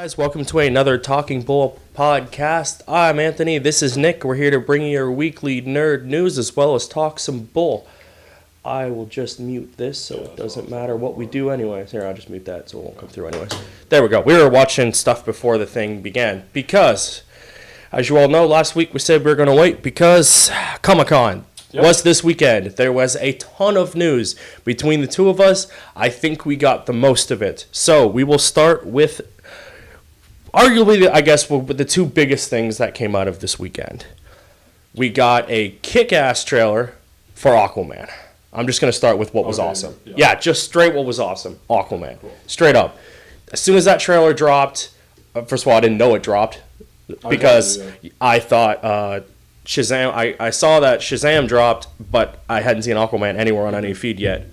Guys, welcome to another Talking Bull podcast. I'm Anthony. This is Nick. We're here to bring you your weekly nerd news as well as talk some bull. I will just mute this so it doesn't matter what we do anyways. Here, I'll just mute that so it won't come through anyways. There we go. We were watching stuff before the thing began because, as you all know, last week we said we were going to wait because Comic-Con was this weekend. There was a ton of news. Between the two of us, I think we got the most of it. So we will start with arguably, I guess, the two biggest things that came out of this weekend. We got a kick-ass trailer for Aquaman. I'm just going to start with what was awesome. Yeah, just straight what was awesome. Aquaman. Cool. Straight up. As soon as that trailer dropped, first of all, I didn't know it dropped because I thought Shazam, I saw that Shazam dropped, but I hadn't seen Aquaman anywhere on any feed yet.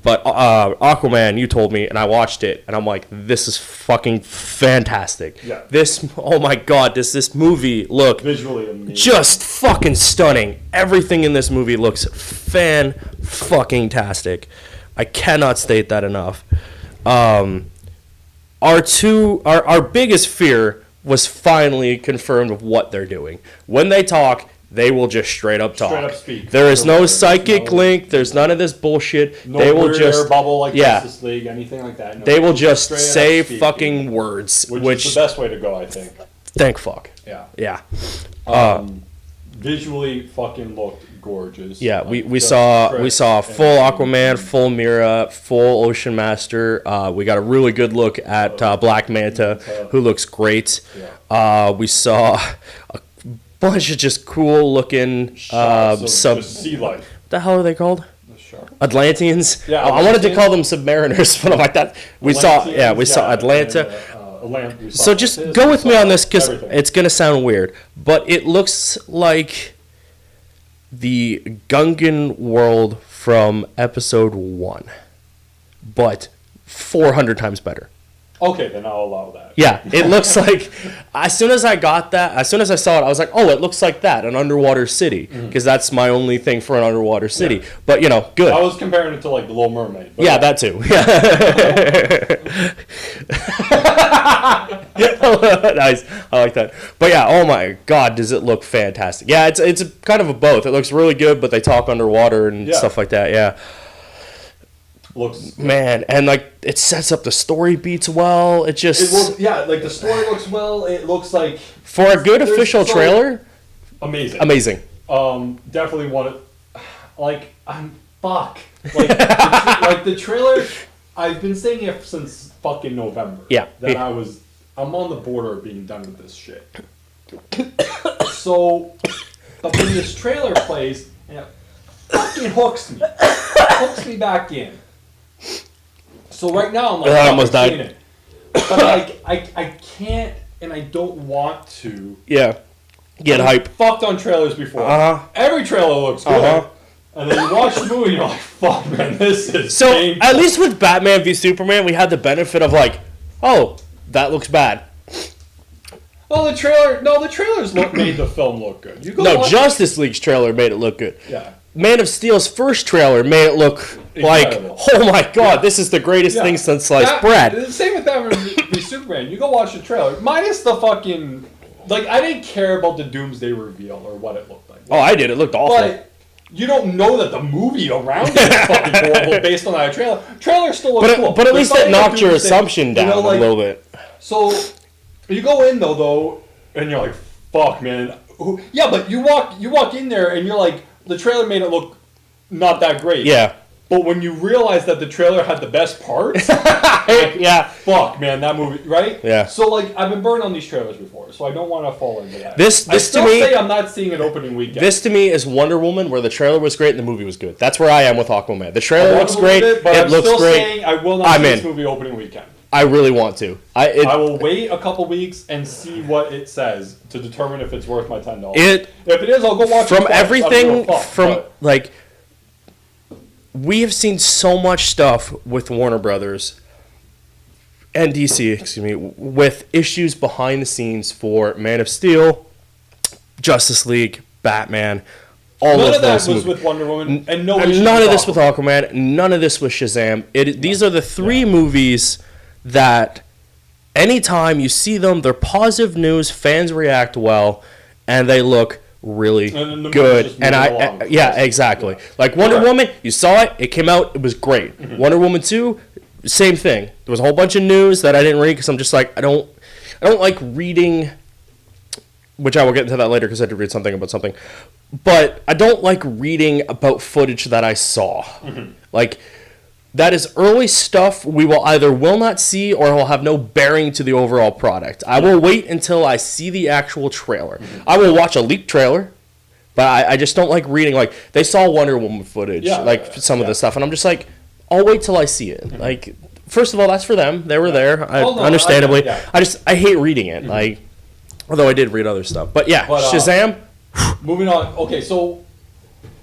But Aquaman, you told me, and I watched it, and I'm like, this is fucking fantastic. Yeah. Oh my god, does this movie look visually amazing? Just fucking stunning. Everything in this movie looks fan-fucking-tastic. I cannot state that enough. Our biggest fear was finally confirmed of what they're doing. When they talk, they will just straight up talk. Straight up speak. There is no psychic link. There's none of this bullshit. No they will just air bubble like Justice League, anything like that. No, they will just say fucking words, which is the best way to go, I think. Thank fuck. Yeah. Visually, fucking looked gorgeous. Yeah, we saw full Aquaman, full Mira, full Ocean Master. We got a really good look at Black Manta, who looks great. Yeah. We saw a bunch of just cool looking sea life. What the hell are they called? The shark. Atlanteans. Yeah, I wanted to call them Submariners, but I'm like that. We saw Atlanta. So just go with me on this because it's gonna sound weird, but it looks like the Gungan world from episode 1, but 400 times better. Okay, then I'll allow that. Yeah, it looks like, as soon as I saw it, I was like, oh, it looks like that, an underwater city, because that's my only thing for an underwater city. Yeah. But, good. I was comparing it to, like, The Little Mermaid. Yeah, that too. Nice. I like that. But, yeah, oh my God, does it look fantastic. Yeah, it's kind of a both. It looks really good, but they talk underwater and stuff like that, yeah. Man, and it sets up the story beats well. The story looks well. It looks like for a good official trailer, amazing. Definitely want it. The trailer. I've been saying it since fucking November. Yeah, that I'm on the border of being done with this shit. So, but when this trailer plays, and it fucking hooks me back in. So right now I'm like, I almost died. It. But I can't and I don't want to. Yeah. Get hype. Fucked on trailers before. Every trailer looks good. And then you watch the movie and you're like, fuck man, this is painful. At least with Batman v Superman we had the benefit of oh, that looks bad. Well the trailers made the film look good. Justice League's trailer made it look good. Yeah. Man of Steel's first trailer made it look incredible. Oh my god, this is the greatest thing since sliced bread. The same with Batman v Superman. You go watch the trailer, minus the fucking I didn't care about the Doomsday reveal or what it looked like. I did. It looked awful. But you don't know that the movie around it is fucking horrible based on that trailer. Trailer still looks cool. But at least it knocked your assumption down a little bit. So you go in though, and you're like, fuck man. Yeah, but you walk in there and you're like, the trailer made it look not that great. Yeah. But when you realize that the trailer had the best parts, fuck, man, that movie, right? Yeah. So, I've been burned on these trailers before, so I don't want to fall into that. This I to me, say I'm not seeing an opening weekend. This to me is Wonder Woman, where the trailer was great and the movie was good. That's where I am with Aquaman. The trailer looks great. It looks great. Saying I will not see this movie opening weekend. I really want to. I will wait a couple weeks and see what it says to determine if it's worth my $10. If it is, I'll go watch it. From everything, we have seen so much stuff with Warner Brothers and DC, with issues behind the scenes for Man of Steel, Justice League, Batman. None of that was with Wonder Woman, and none of this with Aquaman, none of this with Shazam. These are the three movies that anytime you see them, they're positive news, fans react well, and they look really good. And exactly. Yeah. Like Wonder Woman, you saw it came out, it was great. Wonder Woman 2, same thing. There was a whole bunch of news that I didn't read because I'm just like, I don't like reading, which I will get into that later because I had to read something about something. But I don't like reading about footage that I saw. Like, that is early stuff we will not see or will have no bearing to the overall product. I will wait until I see the actual trailer. I will watch a leaked trailer, but I just don't like reading. Like, they saw Wonder Woman footage, some of the stuff, and I'm just like, I'll wait till I see it. Like, first of all, that's for them. They were there, understandably. I hate reading it. Like, although I did read other stuff. But yeah, Shazam. Moving on. Okay, so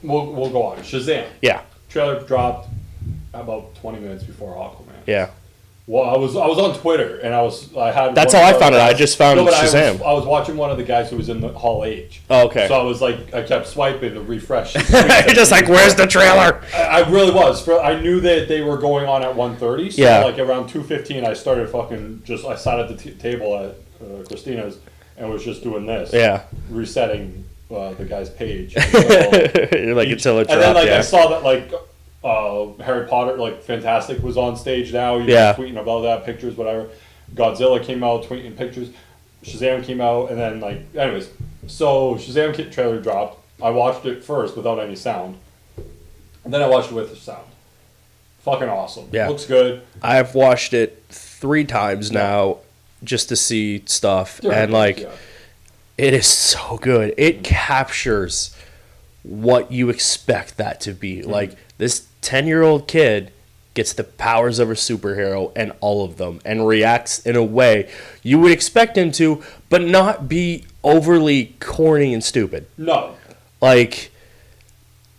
we'll go on. Shazam. Yeah. Trailer dropped about 20 minutes before Aquaman. Yeah. Well, I was on Twitter and That's how I found it. I just found Shazam. I was watching one of the guys who was in the Hall H. Oh, okay. So I was like, I kept swiping to refresh. Just like, where's the trailer? I really was. I knew that they were going on at 1:30. So like around 2:15, I started I sat at the table at Christina's and was just doing this. Yeah. Resetting the guy's page. Until it dropped. And then I saw that Harry Potter, Fantastic was on stage now. He was tweeting about that, pictures, whatever. Godzilla came out, tweeting pictures. Shazam came out, and then, anyways. So, Shazam trailer dropped. I watched it first without any sound. And then I watched it with the sound. Fucking awesome. Yeah. Looks good. I've watched it 3 times now just to see stuff. It is so good. It captures what you expect that to be. Like, this 10-year-old kid gets the powers of a superhero and all of them and reacts in a way you would expect him to, but not be overly corny and stupid. No. Like,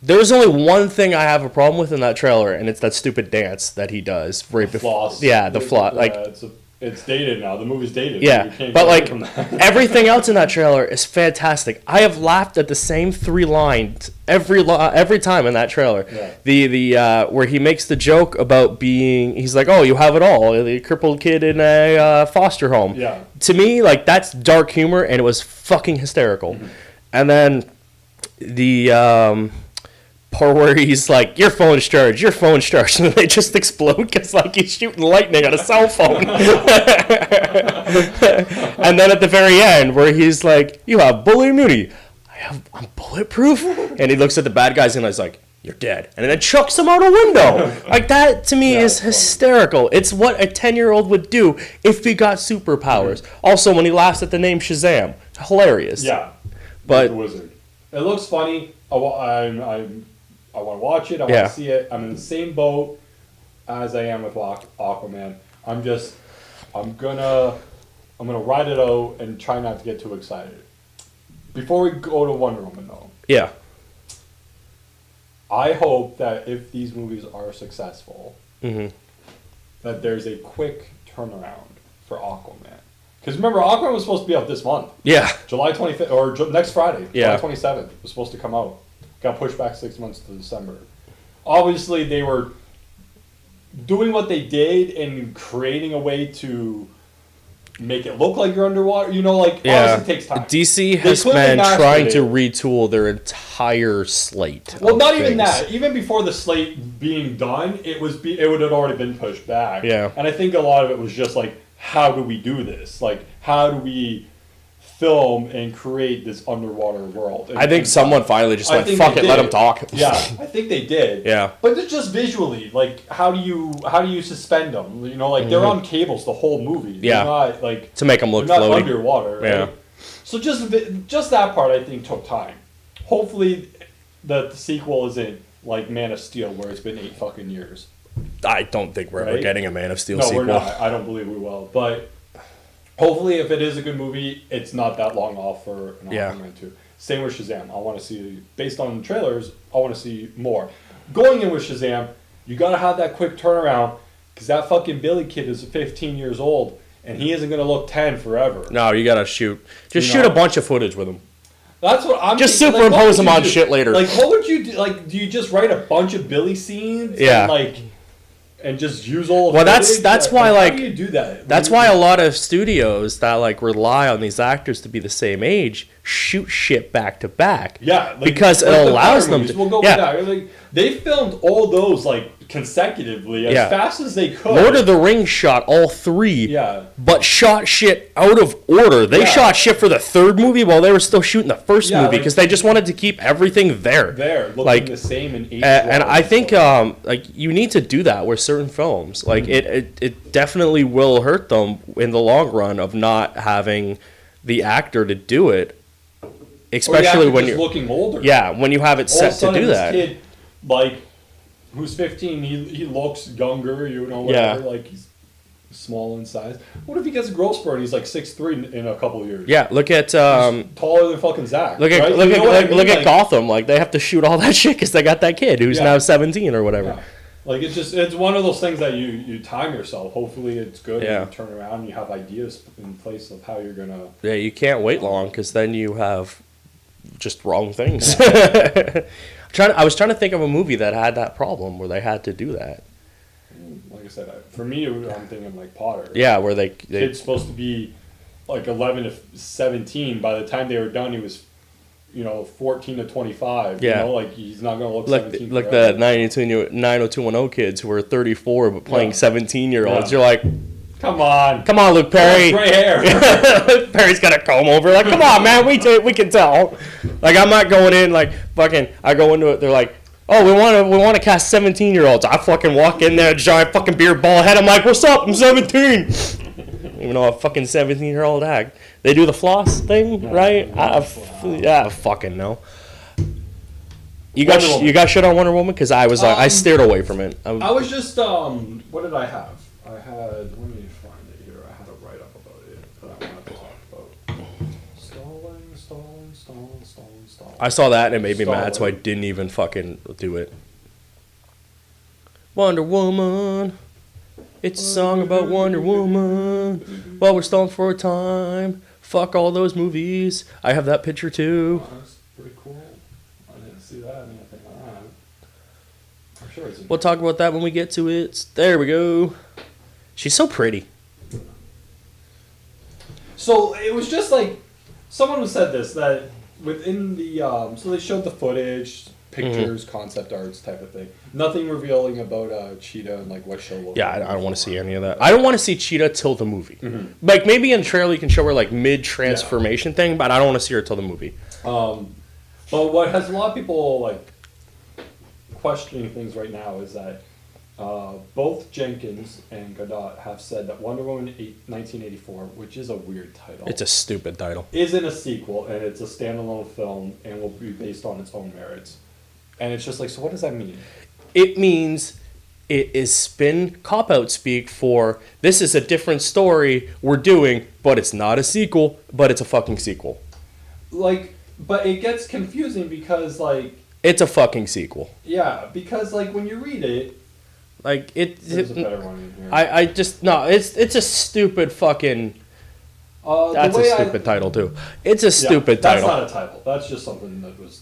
there's only one thing I have a problem with in that trailer, and it's that stupid dance that he does right before. Yeah, the floss. It's dated now. The movie's dated. Yeah, but everything else in that trailer is fantastic. I have laughed at the same 3 lines every time in that trailer. Yeah. The where he makes the joke about he's like, oh, you have it all. The crippled kid in a foster home. Yeah. To me, that's dark humor, and it was fucking hysterical. And then the part where he's like, your phone's charged, and then they just explode because he's shooting lightning on a cell phone. And then at the very end where he's like, you have bullet immunity, I'm bulletproof, and he looks at the bad guys and he's like, you're dead, and then chucks him out a window. That to me is hysterical. It's what a 10-year-old would do if he got superpowers. Also, when he laughs at the name Shazam, hilarious. Yeah, but the wizard. It looks funny. I want to watch it. I want to see it. I'm in the same boat as I am with Aquaman. I'm gonna ride it out and try not to get too excited. Before we go to Wonder Woman, though. Yeah. I hope that if these movies are successful, that there's a quick turnaround for Aquaman. Because remember, Aquaman was supposed to be out this month. Yeah. July 25th, or next Friday. Yeah. July 27th was supposed to come out. Got pushed back 6 months to December. Obviously, they were doing what they did and creating a way to make it look like you're underwater. Obviously it takes time. DC has been trying to retool their entire slate. Well, not even that. Even before the slate being done, it would have already been pushed back. Yeah. And I think a lot of it was just how do we do this? How do we film and create this underwater world? I think someone finally just went, fuck it, let them talk. Yeah, I think they did. Yeah. But it's just visually, how do you suspend them? They're on cables the whole movie. Yeah. They're not, to make them look they're not floaty. underwater. Right? Yeah. So just that part, I think, took time. Hopefully the sequel isn't like Man of Steel, where it's been 8 fucking years. I don't think we're ever getting a Man of Steel sequel. No, we're not. I don't believe we will. But hopefully, if it is a good movie, it's not that long off for an Aquaman 2. Same with Shazam. I want to see, based on the trailers, I want to see more. Going in with Shazam, you got to have that quick turnaround, because that fucking Billy kid is 15 years old, and he isn't going to look 10 forever. No, you got to shoot. Just shoot a bunch of footage with him. That's what I'm just thinking. Superimpose him on shit later. What would you do? Do you just write a bunch of Billy scenes? Yeah. And, and just use all. Well, that's why like how do you do that? That's why a lot of studios that like rely on these actors to be the same age shoot shit back to back. Yeah, because it allows them to. We'll go with that. Like, they filmed all those like consecutively as fast as they could. Lord of the Rings shot all 3. Yeah. But shot shit out of order. They shot shit for the 3rd movie while they were still shooting the first movie because they just wanted to keep everything there. Looking like the same in age. And I think like you need to do that with certain films. Like it definitely will hurt them in the long run of not having the actor to do it. Especially when you're looking older. Yeah, when you have it set to do that. Kid, like, who's 15, he looks younger, you know, whatever, like he's small in size. What if he gets a growth spurt and he's like 6'3" in a couple of years? Yeah, look at he's taller than fucking Zach. Look at Gotham. Like they have to shoot all that shit because they got that kid who's now 17 or whatever. Yeah. Like it's one of those things that you time yourself. Hopefully it's good. And you turn around and you have ideas in place of how you're gonna. Yeah, you can't wait long because then you have just wrong things. I was trying to think of a movie that had that problem where they had to do that. Like I said, for me, I'm thinking like Potter. Yeah, where they kid's supposed to be like 11 to 17. By the time they were done, he was 14 to 25. Yeah. You know, like he's not going to look like 17. Like the 90210 kids who are 34 but playing 17-year-olds. You're like, come on, Luke Perry. Gray hair. Perry's got a comb over. Like, come on, man, we can tell. Like, I'm not going in like fucking. I go into it. They're like, oh, we want to cast 17-year-olds. I fucking walk in there, giant fucking beard, bald head. I'm like, what's up? I'm 17. Even though a fucking 17-year-old act. They do the floss thing, right? I fucking know. You got shit on Wonder Woman because I stared away from it. I was just what did I have? Let me find it here. I had a write up about it that I wanted to talk about. Stalling. I saw that and it made me mad, so I didn't even fucking do it. Wonder Woman. It's a song about Wonder Woman. Well, we're stalling for a time. Fuck all those movies. I have that picture too. Oh, that's pretty cool. I didn't see that. Anything like that. I'm sure it's. We'll talk about that when we get to it. There we go. She's so pretty. So it was just like someone who said this that within the so they showed the footage, pictures, concept arts type of thing. Nothing revealing about Cheetah and like what she'll look like. Yeah, I don't want to see any of that. I don't want to see Cheetah till the movie. Like maybe in the trailer you can show her like mid transformation thing, but I don't want to see her till the movie. But what has a lot of people like questioning things right now is that both Jenkins and Godot have said that Wonder Woman 1984, which is a weird title. It's a stupid title. Isn't a sequel, and it's a standalone film, and will be based on its own merits. And it's just like, so what does that mean? It means it is spin cop-out speak for, this is a different story we're doing, but it's not a sequel, but it's a fucking sequel. Like, but it gets confusing because, like... It's a fucking sequel. Yeah, because, like, when you read it... Like, there's a better one in here. I just, no, it's a stupid fucking... that's a stupid title, too. It's a stupid title. That's not a title. That's just something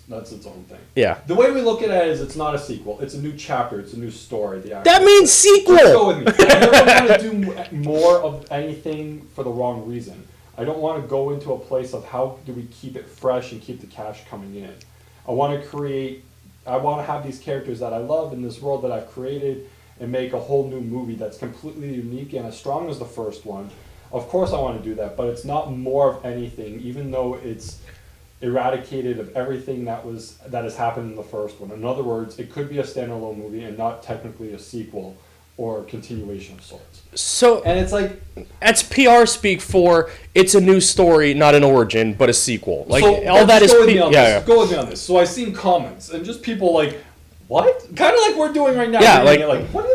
that's its own thing. Yeah. The way we look at it is it's not a sequel. It's a new chapter. It's a new story. That means sequel! Just go with me. I never want to do more of anything for the wrong reason. I don't want to go into a place of how do we keep it fresh and keep the cash coming in. I want to have these characters that I love in this world that I've created and make a whole new movie that's completely unique and as strong as the first one. Of course I want to do that, but it's not more of anything, even though it's eradicated of everything that has happened in the first one. In other words, it could be a standalone movie and not technically a sequel or a continuation of sorts. So, and it's like, that's PR speak for it's a new story, not an origin, but a sequel. Like so all that is. Go with me on this. So I seen comments and just people like, what? Kind of like we're doing right now. Yeah, like what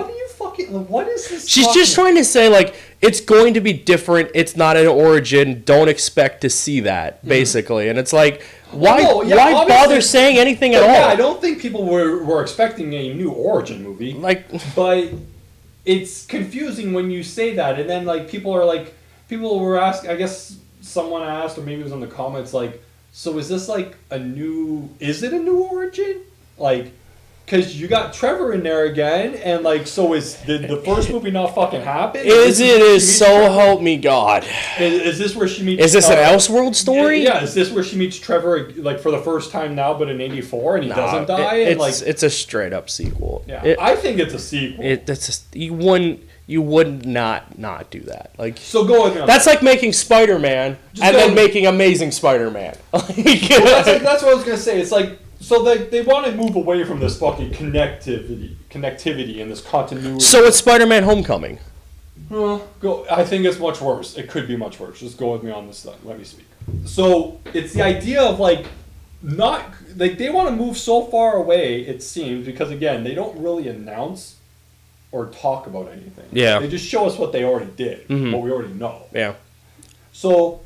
are you fucking? What is this? She's just trying to say like it's going to be different. It's not an origin. Don't expect to see that basically. And it's like why bother saying anything at all? Yeah, I don't think people were expecting a new origin movie. But it's confusing when you say that, and then like people were asking. I guess someone asked, or maybe it was in the comments, like, so is this like is it a new origin? Like, Because you got Trevor in there again, and like, so did the first movie not fucking happen? Help me God. Is this where she meets? Is this an Elseworld story? Yeah. Is this where she meets Trevor like for the first time now, but in '84, and he doesn't die? It's a straight up sequel. Yeah, I think it's a sequel. You would not do that. Like, so go with me. That's like making Spider-Man and then making Amazing Spider-Man. Well, that's what I was gonna say. It's like. So they want to move away from this fucking connectivity and this continuity. So it's Spider-Man Homecoming. I think it's much worse. It could be much worse. Just go with me on this thing. Let me speak. So it's the idea of like not like they want to move so far away. It seems because again they don't really announce or talk about anything. Yeah. They just show us what they already did, what we already know. Yeah. So.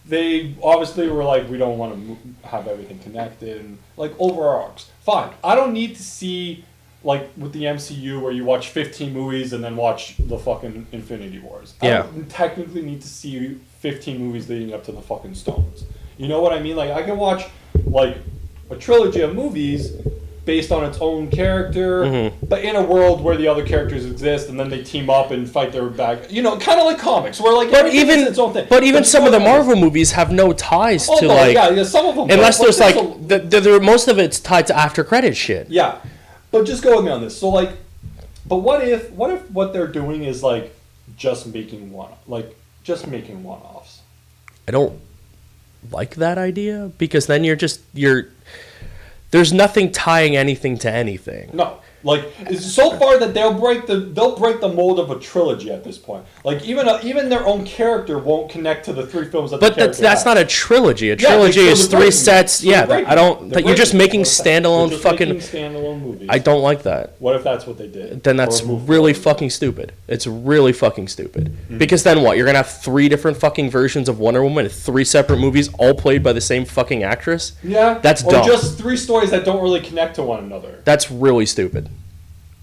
They obviously were like, we don't want to have everything connected and like over arcs. Fine. I don't need to see like with the MCU where you watch 15 movies and then watch the fucking Infinity Wars. Yeah. I don't technically need to see 15 movies leading up to the fucking Stones. You know what I mean? Like I can watch like a trilogy of movies based on its own character, but in a world where the other characters exist, and then they team up and fight their back. You know, kind of like comics, where like everything is its own thing. But even some of the Marvel movies have no ties to like. Yeah, some of them. Unless there's like most of it's tied to after credit shit. Yeah, but just go with me on this. So like, but what if what they're doing is like just making one-offs? I don't like that idea because then you're. There's nothing tying anything to anything. No, like it's so far that they'll break the mold of a trilogy at this point. Like even their own character won't connect to the three films that. But that's not a trilogy. A trilogy is three sets. I don't. You're just making standalone standalone movies. I don't like that. What if that's what they did? Then that's really fucking stupid. It's really fucking stupid. Because then what? You're gonna have three different fucking versions of Wonder Woman in three separate movies, all played by the same fucking actress. Yeah, that's dumb. Or just three stories that don't really connect to one another. That's really stupid.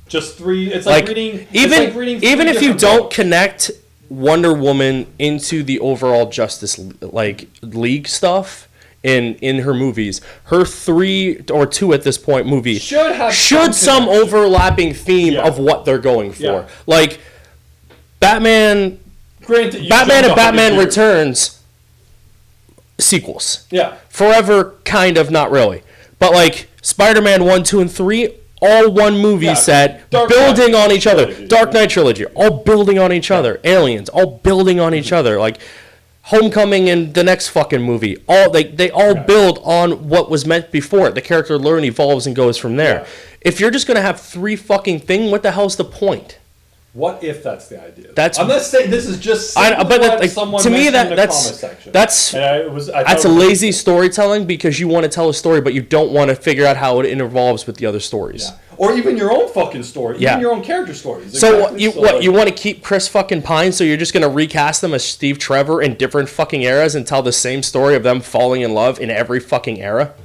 Just three. It's like reading. Even if you don't connect Wonder Woman into the overall Justice League stuff in her movies, her 3 or 2 at this point movie should some overlapping theme of what they're going for. Yeah. Like Batman and Batman Returns sequels. Yeah. Forever, kind of, not really. But like Spider-Man 1, 2, and 3. All one movie set, building on each other. Dark Knight trilogy, all building on each other. Aliens, all building on each other. Like Homecoming and the next fucking movie, they all build on what was meant before. The character evolves and goes from there. Yeah. If you're just gonna have 3 fucking things, what the hell's the point? What if that's the idea? I'm not saying this is just. To me, that's a lazy storytelling because you want to tell a story, but you don't want to figure out how it involves with the other stories. Yeah. Or even your own fucking story, even your own character stories. Exactly. So you want to keep Chris fucking Pine? So you're just gonna recast them as Steve Trevor in different fucking eras and tell the same story of them falling in love in every fucking era?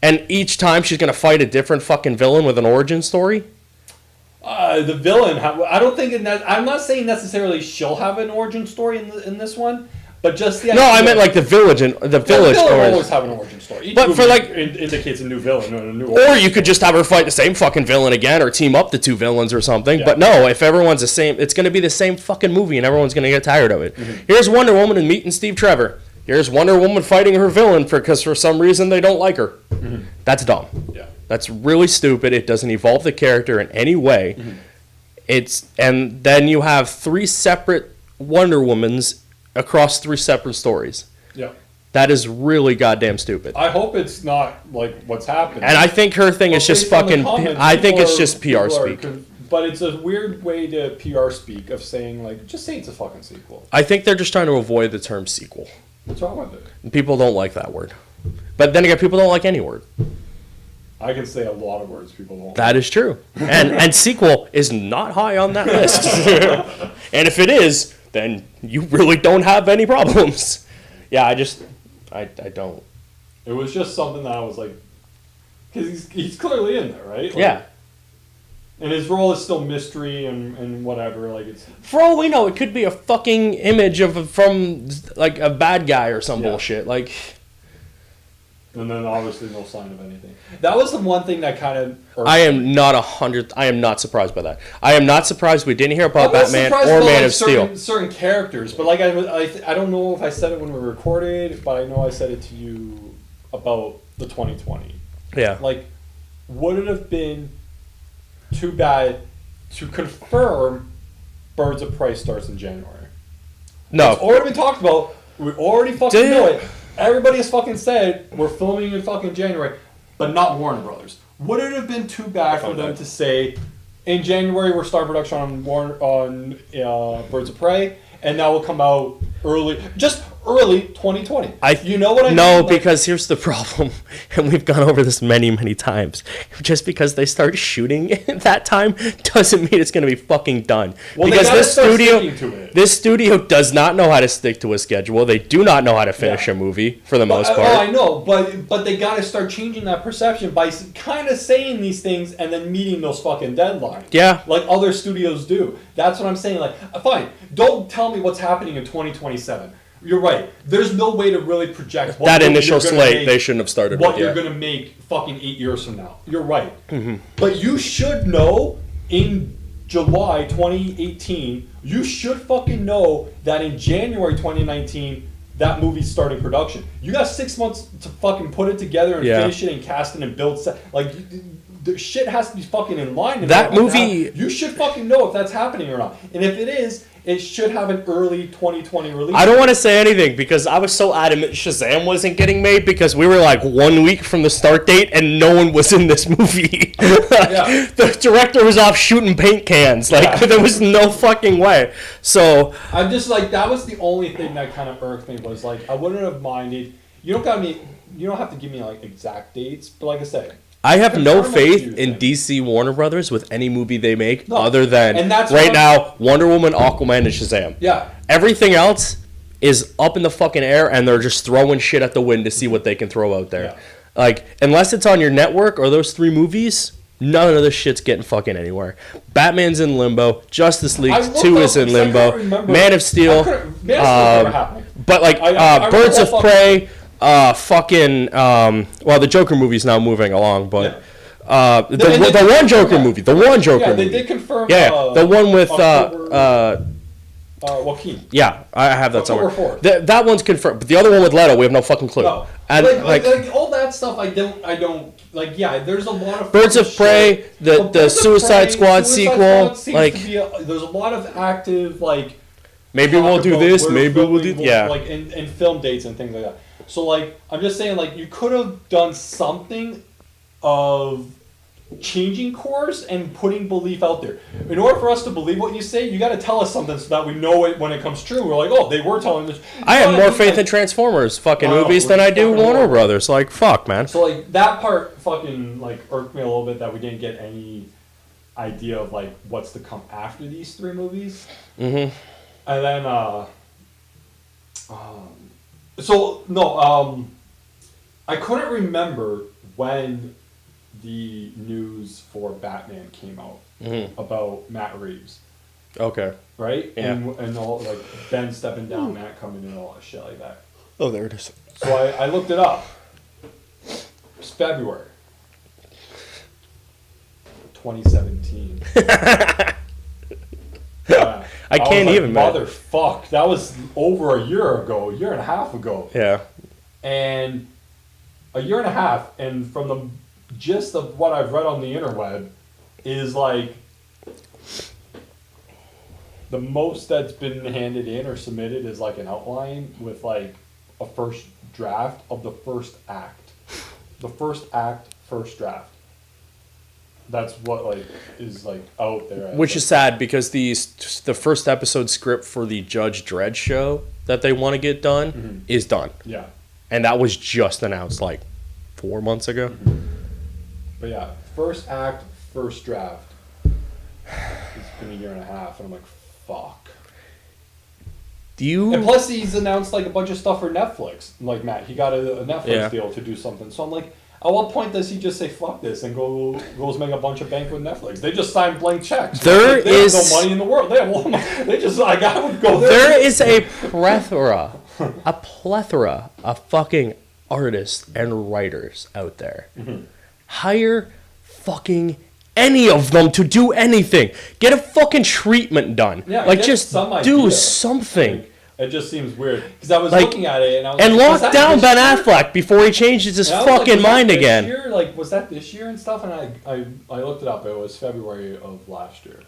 And each time she's gonna fight a different fucking villain with an origin story. The villain, I don't think I'm not saying necessarily she'll have an origin story in this one, but just the idea. No, I meant like the village and the village. The villain will always have an origin story. Each but for like indicates a new villain or a new. Or you could just have her fight the same fucking villain again, or team up the 2 villains or something. Yeah. But no, if everyone's the same, it's going to be the same fucking movie, and everyone's going to get tired of it. Mm-hmm. Here's Wonder Woman and meeting Steve Trevor. Here's Wonder Woman fighting her villain because for some reason they don't like her. Mm-hmm. That's dumb. Yeah. That's really stupid. It doesn't evolve the character in any way. Mm-hmm. And then you have 3 separate Wonder Womans across 3 separate stories. Yeah. That is really goddamn stupid. I hope it's not like what's happening. And I think her thing is just fucking. I think it's just PR speak. But it's a weird way to PR speak of saying like, just say it's a fucking sequel. I think they're just trying to avoid the term sequel. What's wrong with it? And people don't like that word. But then again, people don't like any word. I can say a lot of words people don't. That is true. And sequel is not high on that list. And if it is, then you really don't have any problems. Yeah, I don't. It was just something that I was like, because he's clearly in there, right? Like, yeah. And his role is still mystery and whatever. Like it's. For all we know, it could be a fucking image from like a bad guy or some bullshit. Like. And then obviously no sign of anything. That was the one thing that kind of... I am not surprised by that. I am not surprised we didn't hear about Batman or Man of Steel. Certain characters, but like I don't know if I said it when we recorded, but I know I said it to you about the 2020. Yeah. Like, would it have been too bad to confirm Birds of Prey starts in January? No. It's already been talked about. We already fucking know it. Everybody has fucking said we're filming in fucking January, but not Warner Brothers. Would it have been too bad for them to say, in January we're starting production on Birds of Prey, and that will come out early 2020? You know what I mean? No, because here's the problem, and we've gone over this many, many times. Just because they start shooting at that time doesn't mean it's going to be fucking done. Well, because this studio does not know how to stick to a schedule. They do not know how to finish a movie for the most part. Oh, I know, but they got to start changing that perception by kind of saying these things and then meeting those fucking deadlines. Yeah, like other studios do. That's what I'm saying. Like, fine, don't tell me what's happening in 2027. You're right. There's no way to really project what that initial slate. They shouldn't have started what with you're going to make fucking 8 years from now. You're right. Mm-hmm. But you should know in July 2018. You should fucking know that in January 2019 that movie's starting production. You got 6 months to fucking put it together and finish it and cast it and build set. Like, the shit has to be fucking in line. That movie... You should fucking know if that's happening or not. And if it is, it should have an early 2020 release. I don't want to say anything because I was so adamant Shazam wasn't getting made because we were like 1 week from the start date and no one was in this movie. The director was off shooting paint cans. There was no fucking way. So I'm just like, that was the only thing that kind of irked me was like, I wouldn't have minded. You don't have to give me like exact dates, but like I said, I have no faith in DC Warner Brothers with any movie they make other than now Wonder Woman, Aquaman, and Shazam. Yeah. Everything else is up in the fucking air and they're just throwing shit at the wind to see what they can throw out there. Yeah. Like, unless it's on your network or those 3 movies, none of this shit's getting fucking anywhere. Batman's in limbo. Justice League 2 is in limbo. Man of Steel. But like Birds of Prey... the Joker movie's now moving along, but the one Joker movie. They did confirm. The one with Joaquin. Yeah, I have that somewhere. That one's confirmed, but the other one with Leto, we have no fucking clue. No. And like all that stuff, I don't like. Yeah, there's a lot of Birds of Prey, the Suicide Squad sequel. There's a lot of active Maybe we'll do this. Maybe we'll do in film dates and things like that. So, I'm just saying, you could have done something of changing course and putting belief out there. In order for us to believe what you say, you got to tell us something so that we know it when it comes true. We're like, oh, they were telling us. I have more faith in Transformers fucking movies than I do Warner Brothers. Fuck, man. So, that part fucking, irked me a little bit that we didn't get any idea of, what's to come after these 3 movies. Mm-hmm. And then, I couldn't remember when the news for Batman came out about Matt Reeves. Okay. Right? Yeah. And all, Ben stepping down, Matt coming in, and all that shit like that. Oh, there it is. So I looked it up. It's February 2017. I can't even, man. Motherfuck. That was over a year and a half ago. Yeah. And a year and a half, and from the gist of what I've read on the interweb, is the most that's been handed in or submitted is an outline with a first draft of the first act. The first act, first draft. That's what is out there. Which is sad because the first episode script for the Judge Dredd show that they want to get done is done. Yeah. And that was just announced 4 months ago. Mm-hmm. But yeah, first act, first draft. It's been a year and a half, and I'm like, fuck. And plus, he's announced a bunch of stuff for Netflix. Matt, he got a Netflix deal to do something. So I'm like, at what point does he just say fuck this and goes make a bunch of bank with Netflix? They just sign blank checks. They have no money in the world. They have they just I would go there. There is a plethora of fucking artists and writers out there. Hire fucking any of them to do anything. Get a fucking treatment done. Yeah, like, just do idea. something. It just seems weird because I was looking at it and I was and like, lock down Ben Affleck before he changes his fucking mind again. Year? Like, was that this year and stuff? And I looked it up. It was February of last year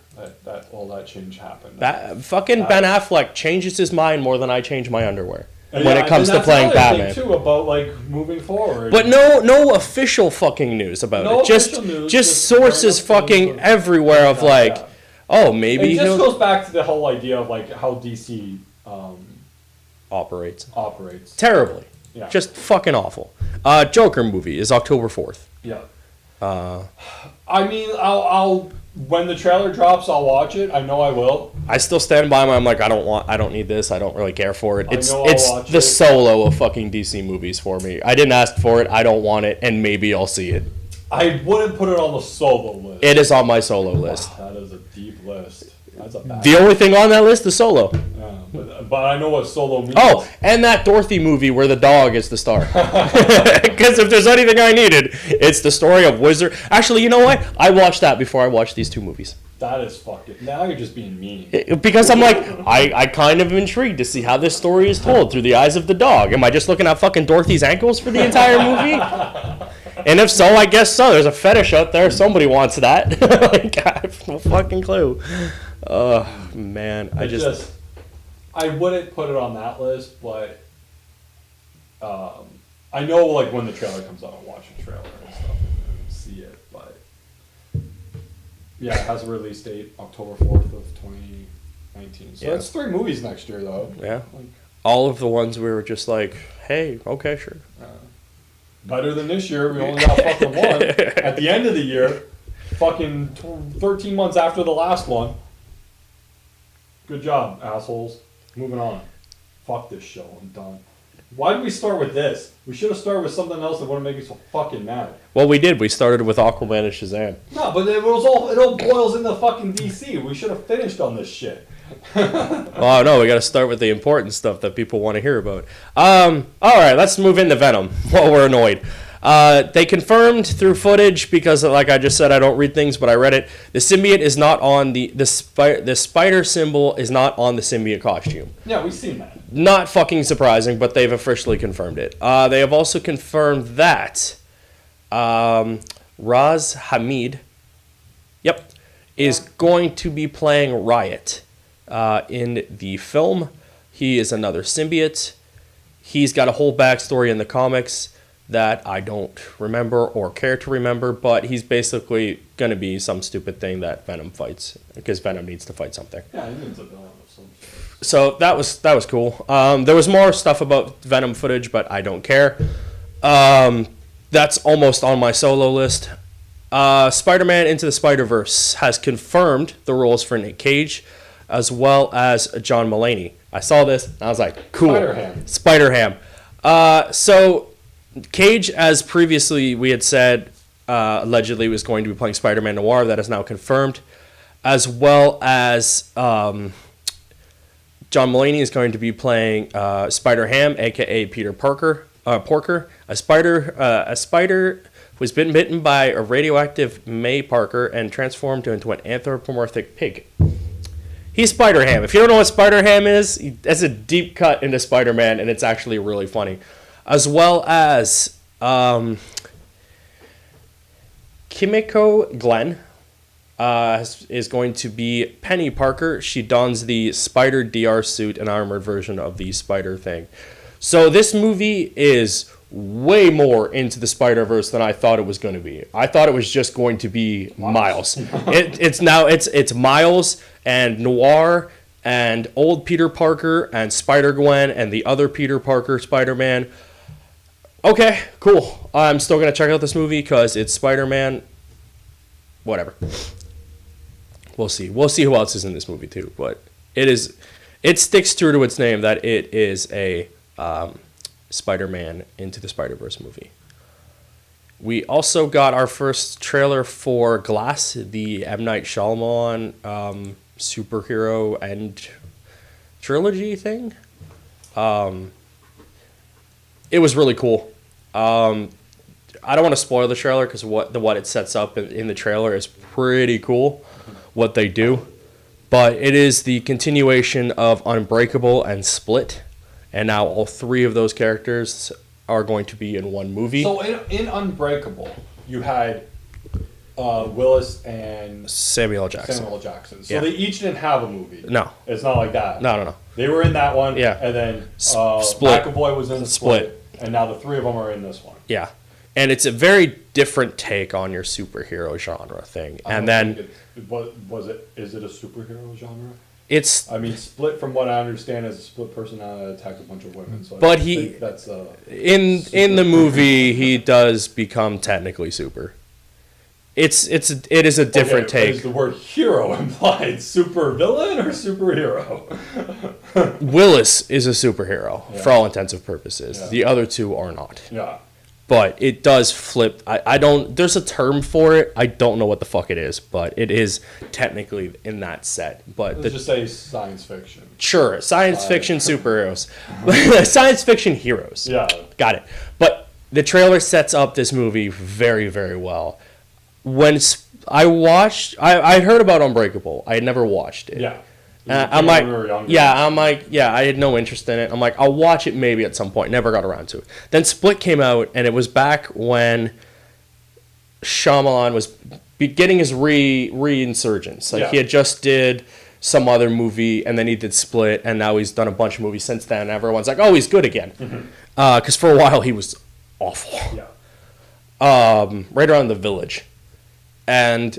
that all that change happened. Ben Affleck changes his mind more than I change my underwear when it comes to playing Batman. Thing too, about like moving forward. But no official fucking news about it. Just sources fucking everywhere of like, oh, maybe it just goes back to the whole idea of like how DC operates terribly. Yeah. Just fucking awful. Joker movie is October 4th. Yeah. I mean, I'll when the trailer drops, I'll watch it. I know I will. I still stand by my. I'm like, I don't need this. I don't really care for it. It's the it. Solo of fucking DC movies for me. I didn't ask for it. I don't want it, and maybe I'll see it. I wouldn't put it on the Solo list. It is on my Solo list. That is a deep list. That's a bad the only thing on that list is Solo. Yeah, but I know what Solo means. Oh, and that Dorothy movie where the dog is the star. Because if there's anything I needed, it's the story of Wizard. Actually, you know what? I watched that before I watched these two movies. That is fucking... Now you're just being mean. Because I'm like, I kind of am intrigued to see how this story is told through the eyes of the dog. Am I just looking at fucking Dorothy's ankles for the entire movie? And if so, I guess so. There's a fetish out there. Somebody wants that. Like, I have no fucking clue. Oh, man. I wouldn't put it on that list, but I know like when the trailer comes out, I'll watch the trailer and stuff and see it. But yeah, it has a release date, October 4th of 2019. So that's 3 movies next year, though. Yeah. All of the ones we were just like, hey, okay, sure. Better than this year. We only got fucking one. At the end of the year, fucking 13 months after the last one. Good job, assholes. Moving on. Fuck this show. I'm done. Why did we start with this? We should have started with something else that wouldn't make me so fucking mad. Well, we did. We started with Aquaman and Shazam. No, but it all boils into fucking DC. We should have finished on this shit. Oh, no, we got to start with the important stuff that people want to hear about. All right, let's move into Venom while we're annoyed. They confirmed through footage, because like I just said, I don't read things, but I read it. The symbiote is not on the spider symbol is not on the symbiote costume. Yeah, we've seen that. Not fucking surprising, but they've officially confirmed it. They have also confirmed that Raz Hamid, is going to be playing Riot in the film. He is another symbiote. He's got a whole backstory in the comics that I don't remember or care to remember, but he's basically going to be some stupid thing that Venom fights, because Venom needs to fight something. Yeah, he needs a villain of some sort. So that was cool. There was more stuff about Venom footage, but I don't care. That's almost on my Solo list. Spider-Man Into the Spider-Verse has confirmed the roles for Nick Cage as well as John Mulaney. I saw this and I was like, cool. Spider-Ham. So Cage, as previously we had said, allegedly was going to be playing Spider-Man Noir. That is now confirmed. As well as John Mulaney is going to be playing Spider-Ham, a.k.a. Peter Porker. A spider was bitten by a radioactive May Parker and transformed into an anthropomorphic pig. He's Spider-Ham. If you don't know what Spider-Ham is, that's a deep cut into Spider-Man, and it's actually really funny. As well as Kimiko Glenn is going to be Penny Parker. She dons the Spider DR suit, an armored version of the Spider thing. So this movie is way more into the Spider-Verse than I thought it was going to be. I thought it was just going to be Miles. It's Miles and Noir and old Peter Parker and Spider-Gwen and the other Peter Parker Spider-Man. Okay, cool. I'm still going to check out this movie because it's Spider-Man. Whatever. We'll see. We'll see who else is in this movie too. But it sticks true to its name that it is a Spider-Man Into the Spider-Verse movie. We also got our first trailer for Glass, the M. Night Shyamalan superhero and trilogy thing. It was really cool. I don't want to spoil the trailer because what it sets up in the trailer is pretty cool, what they do. But it is the continuation of Unbreakable and Split, and now all three of those characters are going to be in one movie. So in Unbreakable, you had Willis and Samuel L. Jackson. So they each didn't have a movie. No. It's not like that. No. They were in that one, Yeah. and then Split. McAvoy was in Split, and now the three of them are in this one. Yeah. And it's a very different take on your superhero genre thing. And then... Is it a superhero genre? I mean, Split, from what I understand, is a split personality that attacks a bunch of women. So but I think that's in the movie, he does become technically super. It is a different take. Is the word hero implied super villain or superhero? Willis is a superhero for all intents and purposes. Yeah. The other two are not. Yeah. But it does flip. I don't. There's a term for it. I don't know what the fuck it is, but it is technically in that set. But Let's just say science fiction. Sure, science fiction superheroes, science fiction heroes. Yeah, got it. But the trailer sets up this movie very, very well. When I heard about Unbreakable. I had never watched it. Yeah. I'm like, I had no interest in it. I'm like, I'll watch it maybe at some point. Never got around to it. Then Split came out, and it was back when Shyamalan was getting his reinsurgence. Like he had just did some other movie, and then he did Split, and now he's done a bunch of movies since then. And everyone's like, oh, he's good again, because for a while he was awful. Yeah. Right around The Village, and.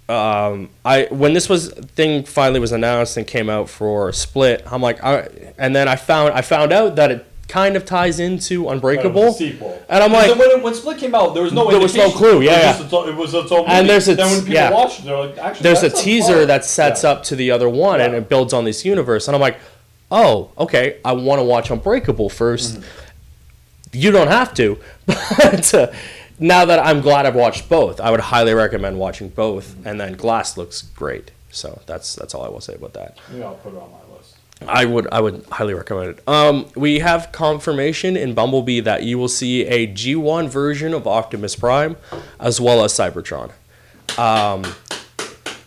When this thing finally was announced and came out for Split, I'm like, and then I found out that it kind of ties into Unbreakable, sequel. And I'm like, when Split came out, there was no clue. Yeah, it was its own movie. And there's then when people watched it, they're like, actually, there's a teaser that sets up to the other one, and it builds on this universe, and I'm like, oh, okay, I want to watch Unbreakable first. You don't have to, but. Now that I'm glad I've watched both, I would highly recommend watching both. And then Glass looks great, so that's all I will say about that. Yeah, I'll put it on my list. I would highly recommend it. We have confirmation in Bumblebee that you will see a G1 version of Optimus Prime, as well as Cybertron.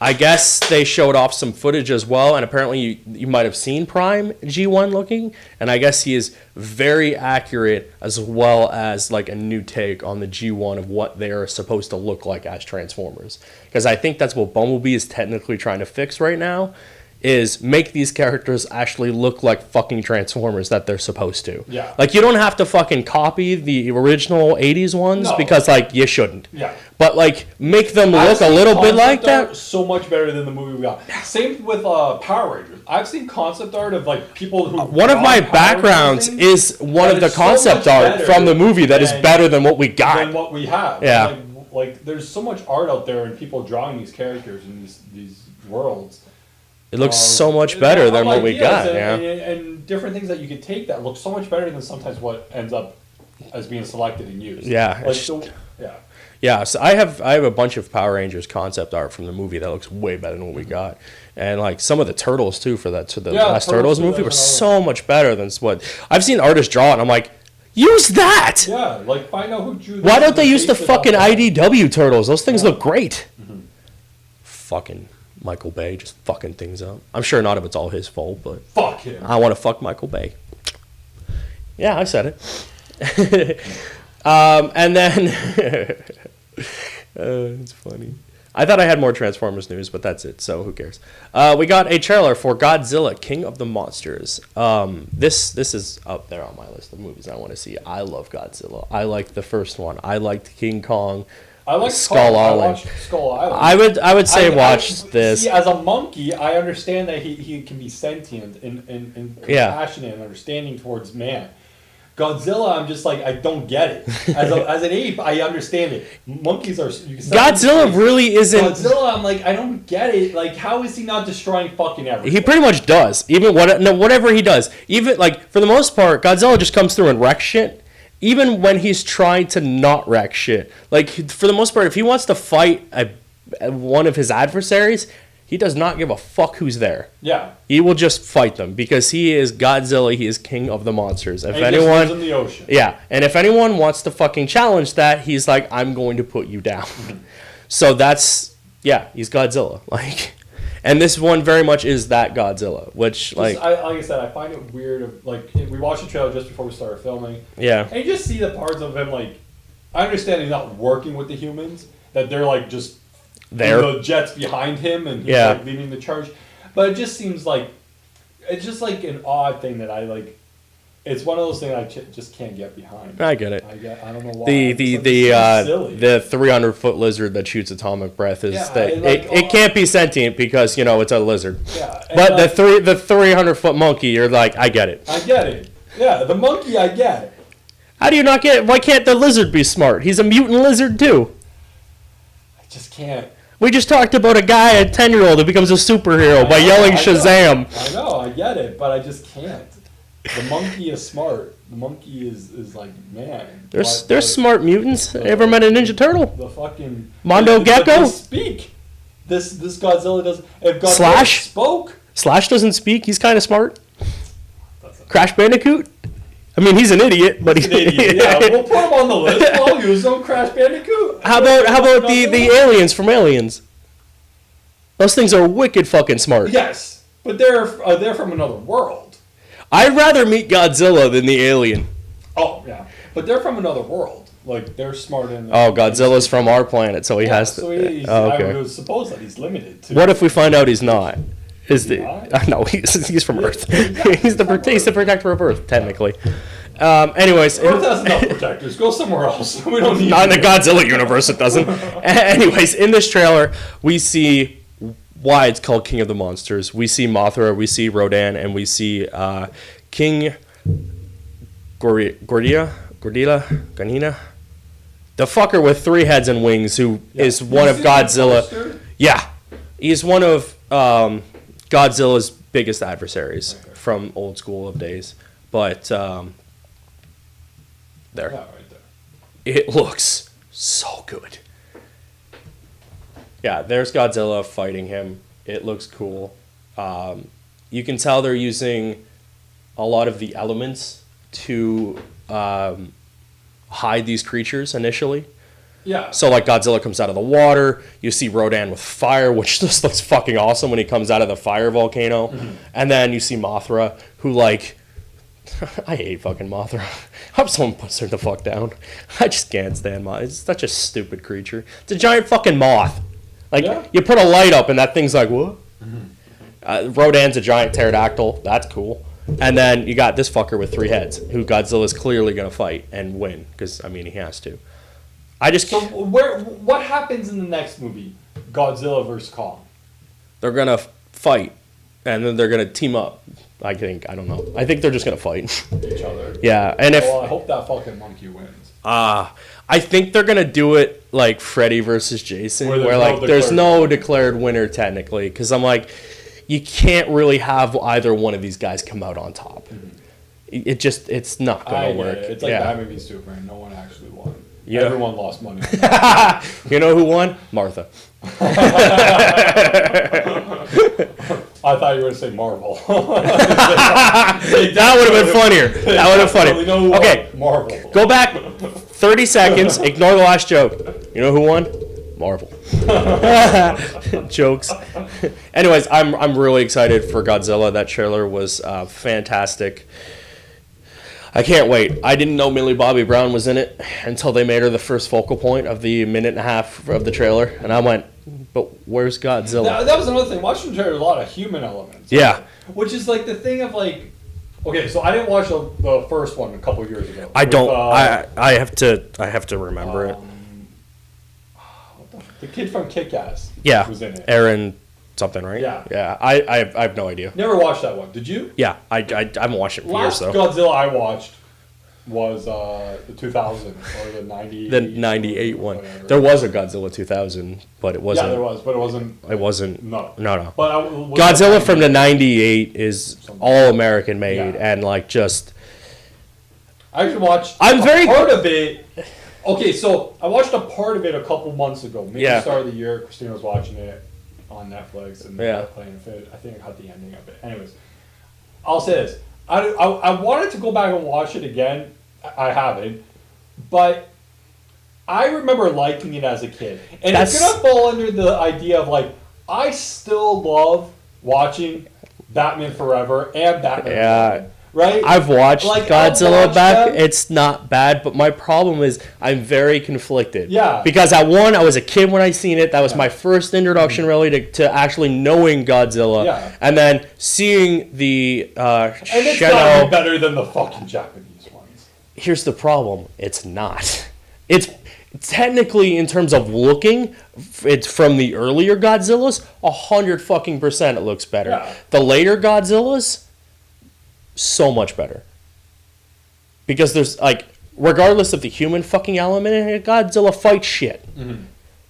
I guess they showed off some footage as well, and apparently you might have seen Prime G1 looking, and I guess he is very accurate, as well as like a new take on the G1 of what they're supposed to look like as Transformers. Because I think that's what Bumblebee is technically trying to fix right now, is make these characters actually look like fucking Transformers that they're supposed to. Yeah. Like, you don't have to fucking copy the original 80s ones, because, like, you shouldn't. Yeah. But, like, make them look a little bit like that. So much better than the movie we got. Same with Power Rangers. I've seen concept art of, like, people who... One of my backgrounds is one of the concept art from the movie that is better than what we got. Than what we have. Yeah. Like, there's so much art out there and people drawing these characters in these worlds. It looks so much better than what we got, and different things that you could take that look so much better than sometimes what ends up as being selected and used. Yeah. Like, Yeah, so I have a bunch of Power Rangers concept art from the movie that looks way better than what we got. And like some of the Turtles too the last Turtles movie were so much better than what I've seen artists draw, and I'm like, use that! Yeah, like find out who drew Why don't they use the fucking IDW Turtles? Those things look great. Fucking Michael Bay just fucking things up. I'm sure not if it's all his fault, but fuck him. I want to fuck Michael Bay. Yeah, I said it. And then it's funny. I thought I had more Transformers news, but that's it, so who cares? We got a trailer for Godzilla, King of the Monsters. This is up there on my list of movies I want to see. I love Godzilla. I liked the first one. I liked King Kong. I like Skull Island. I watched Skull Island. I would say watch this. See, as a monkey, I understand that he can be sentient and compassionate and understanding towards man. Godzilla, I'm just like, I don't get it. As an ape, I understand it. Monkeys are... Godzilla really isn't... Godzilla, I'm like, I don't get it. Like, how is he not destroying fucking everything? He pretty much does. Whatever he does. Even, like, for the most part, Godzilla just comes through and wrecks shit. Even when he's trying to not wreck shit. Like, for the most part, if he wants to fight one of his adversaries, he does not give a fuck who's there. Yeah. He will just fight them because he is Godzilla. He is king of the monsters. If and anyone, he just lives in the ocean. Yeah, and if anyone wants to fucking challenge that, he's like, I'm going to put you down. So that's, yeah, he's Godzilla. Like, and this one very much is that Godzilla, which like I said, I find it weird. Like we watched the trailer just before we started filming. Yeah. And you just see the parts of him like, I understand he's not working with the humans, that they're like just there, the jets behind him, and he's like leading the charge. But it just seems like it's just like an odd thing that I like. It's one of those things I just can't get behind. I get it. I don't know why. The 300-foot lizard that shoots atomic breath is it can't be sentient because it's a lizard. Yeah. But the 300-foot monkey, you're like, I get it. I get it. Yeah, the monkey, I get it. How do you not get it? Why can't the lizard be smart? He's a mutant lizard too. I just can't. We just talked about a guy, a 10-year-old, who becomes a superhero by yelling Shazam. I know, I get it, but I just can't. The monkey is smart. The monkey is like, man. There's smart mutants. Ever met a Ninja Turtle? The fucking Mondo Gecko? They speak. This Godzilla doesn't. If Godzilla Slash spoke. Slash doesn't speak. He's kind of smart. Crash Bandicoot. I mean, he's an idiot, but he's an idiot. Yeah, we'll put him on the list. We'll use him. Crash Bandicoot. How about the aliens from Aliens? Those things are wicked fucking smart. Yes, but they're from another world. I'd rather meet Godzilla than the alien. Oh yeah, but they're from another world. Like they're smart in. Godzilla's from our planet, so he has to. So okay. I would suppose that he's limited to. What if we find out he's not? No, he's from Earth. he's the protector of Earth, technically. Anyways, Earth has enough protectors. Go somewhere else. We don't need. Not in the Godzilla universe, it doesn't. Anyways, in this trailer, we see why it's called King of the Monsters. We see Mothra, we see Rodan, and we see King Gordila, Ganina, the fucker with 3 heads and wings, who is one of Godzilla. Yeah, he's one of Godzilla's biggest adversaries from old school of days. But there. Yeah, right there. It looks so good. Yeah, there's Godzilla fighting him. It looks cool. You can tell they're using a lot of the elements to hide these creatures initially. Yeah. So, like, Godzilla comes out of the water. You see Rodan with fire, which just looks fucking awesome when he comes out of the fire volcano. Mm-hmm. And then you see Mothra, who, like... I hate fucking Mothra. I hope someone puts her the fuck down. I just can't stand Mothra. It's such a stupid creature. It's a giant fucking moth. Like, you put a light up and that thing's like, what? Mm-hmm. Rodan's a giant pterodactyl. That's cool. And then you got this fucker with 3 heads, who Godzilla's clearly going to fight and win. Because, I mean, he has to. What happens in the next movie? Godzilla vs. Kong. They're going to fight. And then they're going to team up. I think. I don't know. I think they're just going to fight. Each other. Yeah. And I hope that fucking monkey wins. I think they're going to do it like Freddy versus Jason. Where like, there's no declared winner technically. Because I'm like, you can't really have either one of these guys come out on top. Mm-hmm. It's not going to work. It's like Batman v Superman. No one actually won. Yeah. Everyone lost money. You know who won? Martha. I thought you were going to say Marvel. That would have been funnier. That would have been funnier. Okay, Marvel. Go back 30 seconds. Ignore the last joke. You know who won? Marvel. Jokes. Anyways, I'm really excited for Godzilla. That trailer was fantastic. I can't wait. I didn't know Millie Bobby Brown was in it until they made her the first focal point of the 1.5 minutes of the trailer. And I went, but where's Godzilla? That was another thing. Watching the trailer, a lot of human elements. Yeah. Which is like the thing of like, okay, so I didn't watch the first one a couple of years ago. I don't. I have to remember it. The kid from Kick-Ass. Yeah. Was in it. Aaron something, right? Yeah. Yeah. I have no idea. Never watched that one. Did you? Yeah. I haven't watched it for years, though. Last Godzilla I watched was the 2000 or the 90. The 98 one. Whatever. There was a Godzilla 2000, but it wasn't. Yeah, there was, but it wasn't. It wasn't. No. But Godzilla from the 98 is all American made and like just. I actually watched part of it. Okay, so I watched a part of it a couple months ago. Maybe the start of the year. Christina was watching it. on Netflix and Yeah. playing it. I think I caught the ending of it. Anyways, I'll say this: I wanted to go back and watch it again. I haven't, but I remember liking it as a kid, and it's gonna fall under the idea of like I still love watching Batman Forever and Batman. Yeah. Right? I've watched like, Godzilla back. It's not bad, but my problem is I'm very conflicted. Yeah. Because at one, I was a kid when I seen it. That was my first introduction really to actually knowing Godzilla. Yeah. And then seeing the and it's gotta Shadow. be better than the fucking Japanese ones. Here's the problem. It's not. It's technically, in terms of looking, it's from the earlier Godzillas, 100% it looks better. Yeah. The later Godzillas, so much better. Because there's, like, regardless of the human fucking element in it, Godzilla fights shit. Mm-hmm.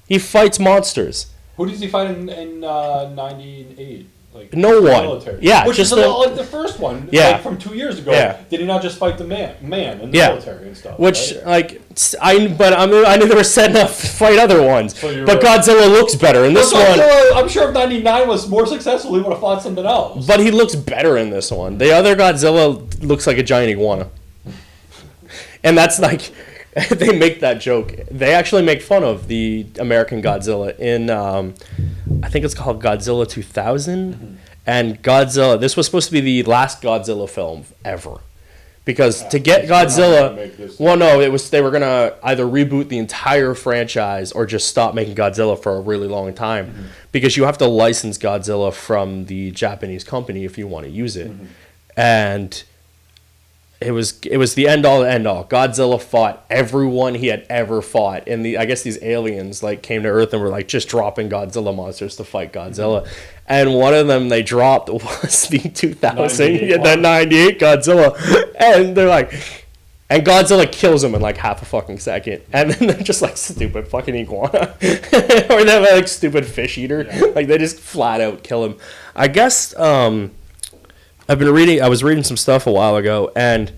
He fights monsters. Who does he fight in 98? Like No the one. Military. Yeah, which just is the- like the first one. Yeah. Like from 2 years ago. Yeah. Did he not just fight the man in the Yeah. military and stuff? Which, right? like, I knew they were setting up to fight other ones. So but Godzilla looks better in this one. I'm sure if 99 was more successful, he would have fought something else. But he looks better in this one. The other Godzilla looks like a giant iguana. And that's like, they make that joke. They actually make fun of the American Godzilla in, I think it's called Godzilla 2000. Mm-hmm. And Godzilla, this was supposed to be the last Godzilla film ever. Because to get Godzilla, well, no, they were gonna either reboot the entire franchise or just stop making Godzilla for a really long time, mm-hmm. because you have to license Godzilla from the Japanese company if you want to use it, mm-hmm. and it was the end all. Godzilla fought everyone he had ever fought, and I guess these aliens like came to Earth and were like just dropping Godzilla monsters to fight Godzilla. Mm-hmm. And one of them they dropped was the 98 Godzilla. And they're like, and Godzilla kills him in like half a fucking second. And then they're just like stupid fucking iguana. Or they have like stupid fish eater. Yeah. Like they just flat out kill him. I guess I was reading some stuff a while ago and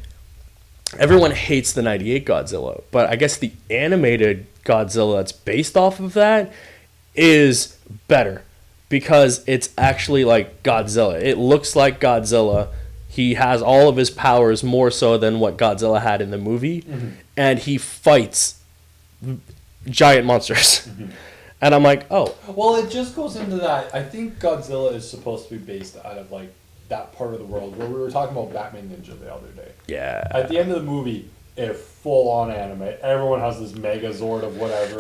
everyone hates the 98 Godzilla. But I guess the animated Godzilla that's based off of that is better. Because it's actually like Godzilla. It looks like Godzilla. He has all of his powers more so than what Godzilla had in the movie. Mm-hmm. And he fights giant monsters. Mm-hmm. And I'm like, oh. Well, it just goes into that. I think Godzilla is supposed to be based out of like that part of the world where we were talking about Batman Ninja the other day. Yeah. At the end of the movie, if full on anime, everyone has this Megazord of whatever.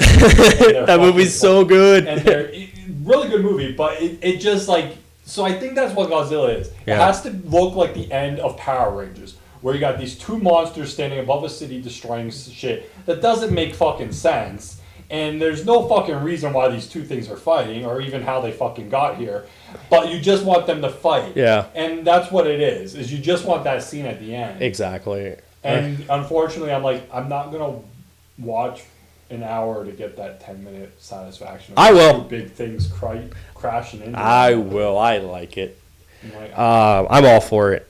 That movie's so good. And they're really good movie, but it just like, so I think that's what Godzilla is. Yeah. It has to look like the end of Power Rangers, where you got these two monsters standing above a city destroying shit. That doesn't make fucking sense. And there's no fucking reason why these two things are fighting, or even how they fucking got here. But you just want them to fight. Yeah. And that's what it is you just want that scene at the end. Exactly. And unfortunately, I'm not going to watch an hour to get that 10-minute satisfaction. I will. Two big things crashing into I will. I like it. Like, I'm all for it.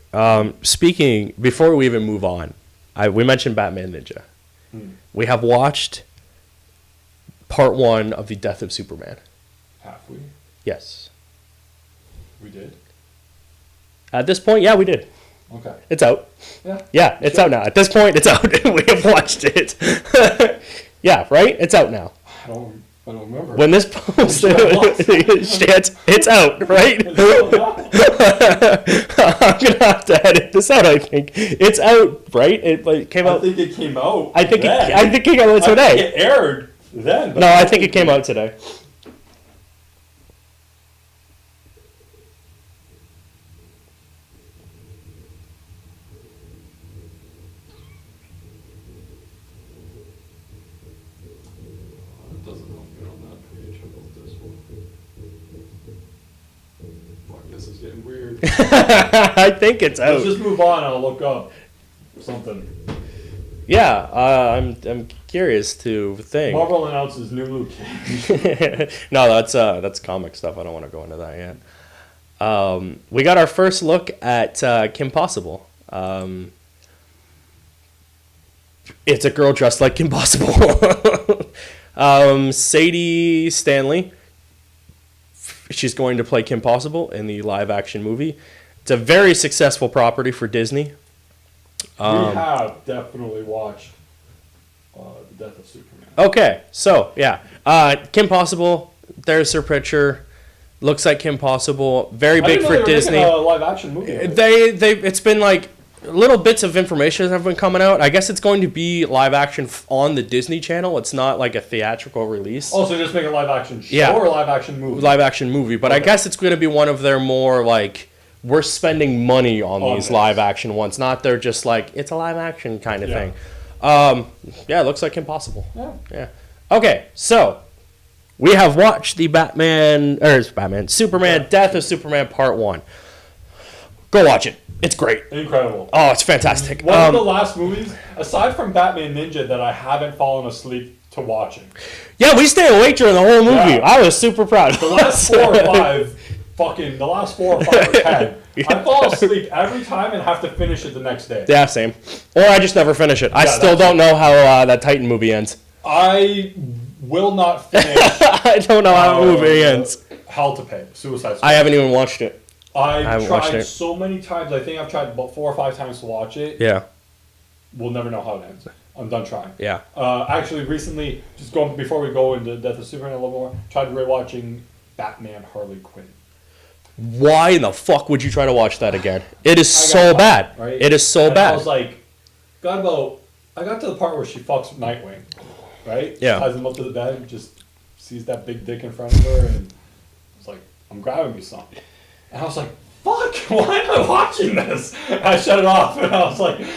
Speaking, before we even move on, we mentioned Batman Ninja. We have watched part 1 of The Death of Superman. Have we? Yes. We did? At this point, yeah, we did. Okay. It's out. Yeah. Yeah, it's out now. At this point, it's out. We have watched it. Yeah, right? It's out now. I don't remember. When this post, it's out, right? I'm gonna have to edit this out. I think it's out, right? It came out. I think it came out. I think it came out today. I think it aired then. No, I think it came out today. This is getting weird. I think it's out. Let's just move on. I'll look up something. Yeah, I'm curious to think. Marvel announces new Luke Cage. No, that's comic stuff. I don't want to go into that yet. We got our first look at Kim Possible. It's a girl dressed like Kim Possible. Sadie Stanley she's going to play Kim Possible in the live action movie. It's a very successful property for Disney. We have definitely watched The Death of Superman. Okay, so yeah, Kim Possible. There's her picture. Looks like Kim Possible. Very big for Disney. A live action movie. It's been like little bits of information have been coming out. I guess it's going to be live action on the Disney Channel. It's not like a theatrical release. Oh, so just make a live action show or a live action movie? Live action movie, but okay. I guess it's going to be one of their more like, we're spending money on these live action ones. Not they're just like, it's a live action kind of thing. It looks like Impossible. Yeah. Okay, so we have watched the Superman, Death of Superman Part 1. Go watch it. It's great. Incredible. Oh, it's fantastic. One of the last movies, aside from Batman Ninja, that I haven't fallen asleep to watching. Yeah, we stayed awake during the whole movie. Yeah. I was super proud. The last 4 or 5 or 10, I fall asleep every time and have to finish it the next day. Yeah, same. Or I just never finish it. I still don't know how that Titan movie ends. I will not finish. I don't know how the movie ends. Hell to Pay, Suicide Squad. I haven't even watched it. I've tried so many times. I think I've tried about 4 or 5 times to watch it. Yeah. We'll never know how it ends. I'm done trying. Yeah. Actually, recently, before we go into Death of Superman a little more, tried rewatching Batman Harley Quinn. Why in the fuck would you try to watch that again? It is so bad. Right? It is so bad. I was like, I got to the part where she fucks Nightwing, right? Yeah. Ties him up to the bed, just sees that big dick in front of her, and it's like, I'm grabbing me something. And I was like, fuck, why am I watching this? And I shut it off, and I was like,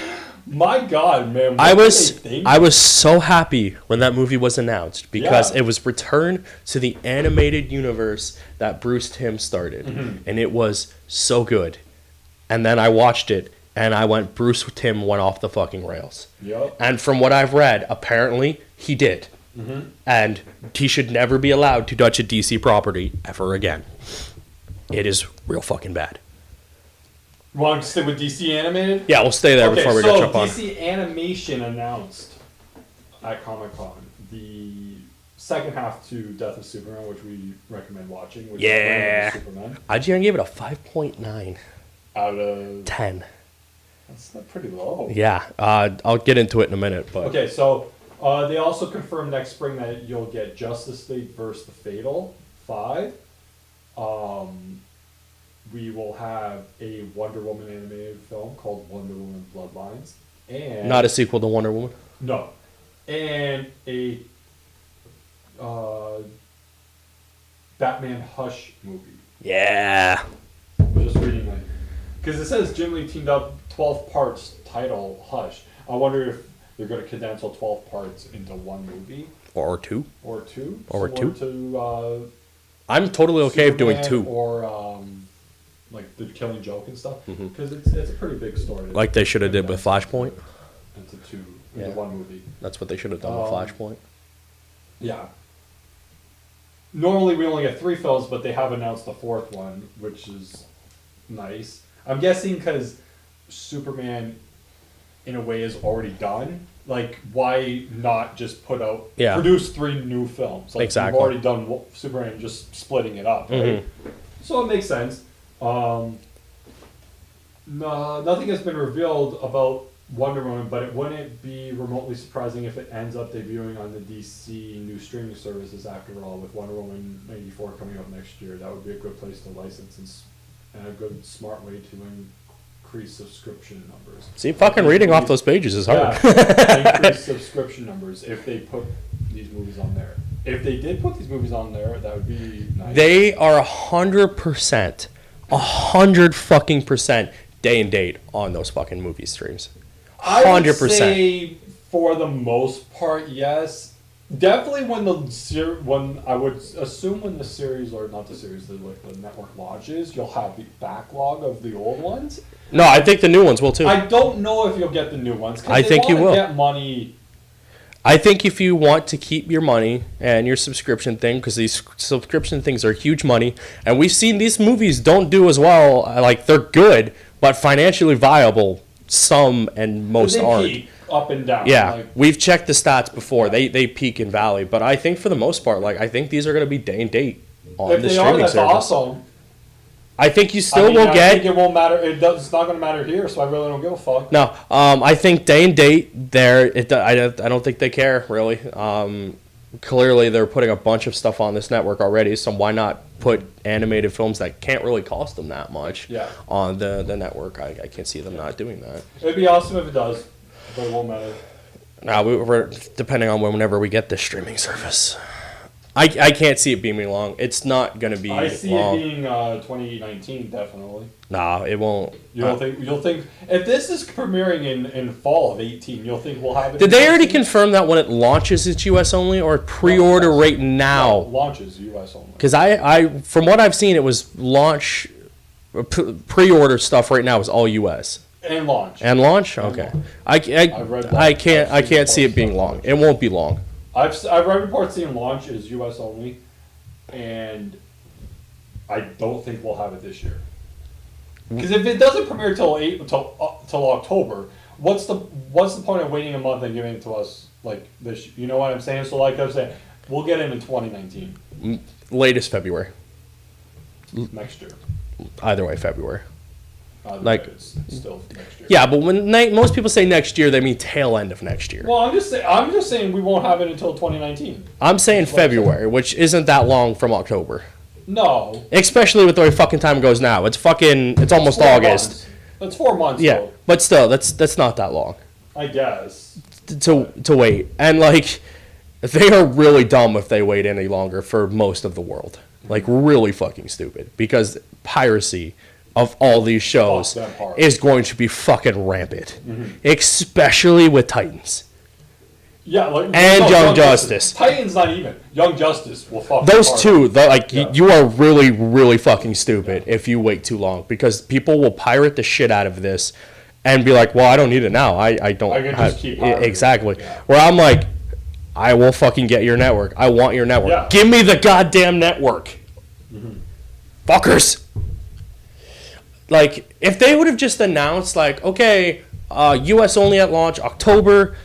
my God, man. I was so happy when that movie was announced because it was return to the animated universe that Bruce Timm started. Mm-hmm. And it was so good. And then I watched it, and I went, Bruce Timm went off the fucking rails. Yep. And from what I've read, apparently he did. Mm-hmm. And he should never be allowed to touch a DC property ever again. It is real fucking bad. Want to stay with DC Animated? Yeah, we'll stay there before we jump on. DC Animation announced at Comic-Con the second half to Death of Superman, which we recommend watching. Which is Superman. IGN gave it a 5.9 out of 10. That's not pretty low. Yeah, I'll get into it in a minute. But okay, so they also confirmed next spring that you'll get Justice League vs. the Fatal 5. We will have a Wonder Woman animated film called Wonder Woman Bloodlines. And not a sequel to Wonder Woman? No. And a Batman Hush movie. Yeah. I'm just reading it. Because it says Jim Lee teamed up 12 parts title Hush. I wonder if they're going to condense all 12 parts into one movie. Or two. Or two. Or two. To, I'm totally okay with doing Superman 2. Or like the Killing Joke and stuff. Because it's a pretty big story. Like they should have did with Flashpoint. Into one movie. That's what they should have done with Flashpoint. Yeah. Normally we only get 3 films, but they have announced the 4th one, which is nice. I'm guessing because Superman, in a way, is already done. Like, why not just produce 3 new films? Like, exactly. You've already done Superman, just splitting it up, right? So it makes sense. No, nothing has been revealed about Wonder Woman, but it wouldn't be remotely surprising if it ends up debuting on the DC new streaming services after all, with Wonder Woman 94 coming up next year. That would be a good place to license and a good, smart way to increase subscription numbers. See, fucking reading off those pages is hard. Yeah, increase subscription numbers if they put these movies on there. If they did put these movies on there, that would be nice. They are 100%, 100% day and date on those fucking movie streams. 100%. I would say, for the most part, yes. Definitely when I would assume when the series, or not the series, the network launches, you'll have the backlog of the old ones. No, I think the new ones will too. I don't know if you'll get the new ones. I think you will. Get money. I think if you want to keep your money and your subscription thing, because these subscription things are huge money, and we've seen these movies don't do as well. Like, they're good, but financially viable. Some and most aren't. Peak up and down. Yeah, like, we've checked the stats before. They peak and valley, but I think for the most part, like, I think these are going to be day and date on the streaming service. That's awesome. I think you still will get. I think it won't matter. It's not going to matter here, so I really don't give a fuck. No, I think day and date there. I don't think they care really. Clearly, they're putting a bunch of stuff on this network already, so why not put animated films that can't really cost them that much on the network? I can't see them not doing that. It'd be awesome if it does, but it won't matter. Now, we're depending on whenever we get this streaming service. I can't see it being long. It's not going to be long. I see it being 2019, definitely. Nah, it won't. You'll think if this is premiering in fall of 18, you'll think we'll have it. Did they already confirm that when it launches it's US only, or pre-order right now? No, launches US only. Because I from what I've seen, it was launch pre-order stuff right now is all US. And launch. And launch? Okay. I can't see it being long. It won't be long. I've read reports saying launch is US only, and I don't think we'll have it this year. Because if it doesn't premiere till October, what's the point of waiting a month and giving it to us like this? You know what I'm saying? So like I was saying, we'll get it in 2019. Latest February. Next year. Either way, February. Like it's still next year. Yeah, but when most people say next year, they mean tail end of next year. Well, I'm just saying we won't have it until 2019. I'm saying February, which isn't that long from October. No. Especially with the way fucking time goes now. It's almost August. Months. That's 4 months. Yeah, though. But still, that's not that long. I guess. To wait. And like they are really dumb if they wait any longer for most of the world. Like really fucking stupid, because piracy of all these shows is going to be fucking rampant, especially with Titans. Yeah, and Young Justice. Titans not even. Young Justice will fuck. Those two, you are really, really fucking stupid if you wait too long, because people will pirate the shit out of this and be like, well, I don't need it now. I don't. I can just keep pirating. Exactly. Yeah. Where I'm like, I will fucking get your network. I want your network. Yeah. Give me the goddamn network. Fuckers. Like, if they would have just announced, like, okay, U.S. only at launch, October,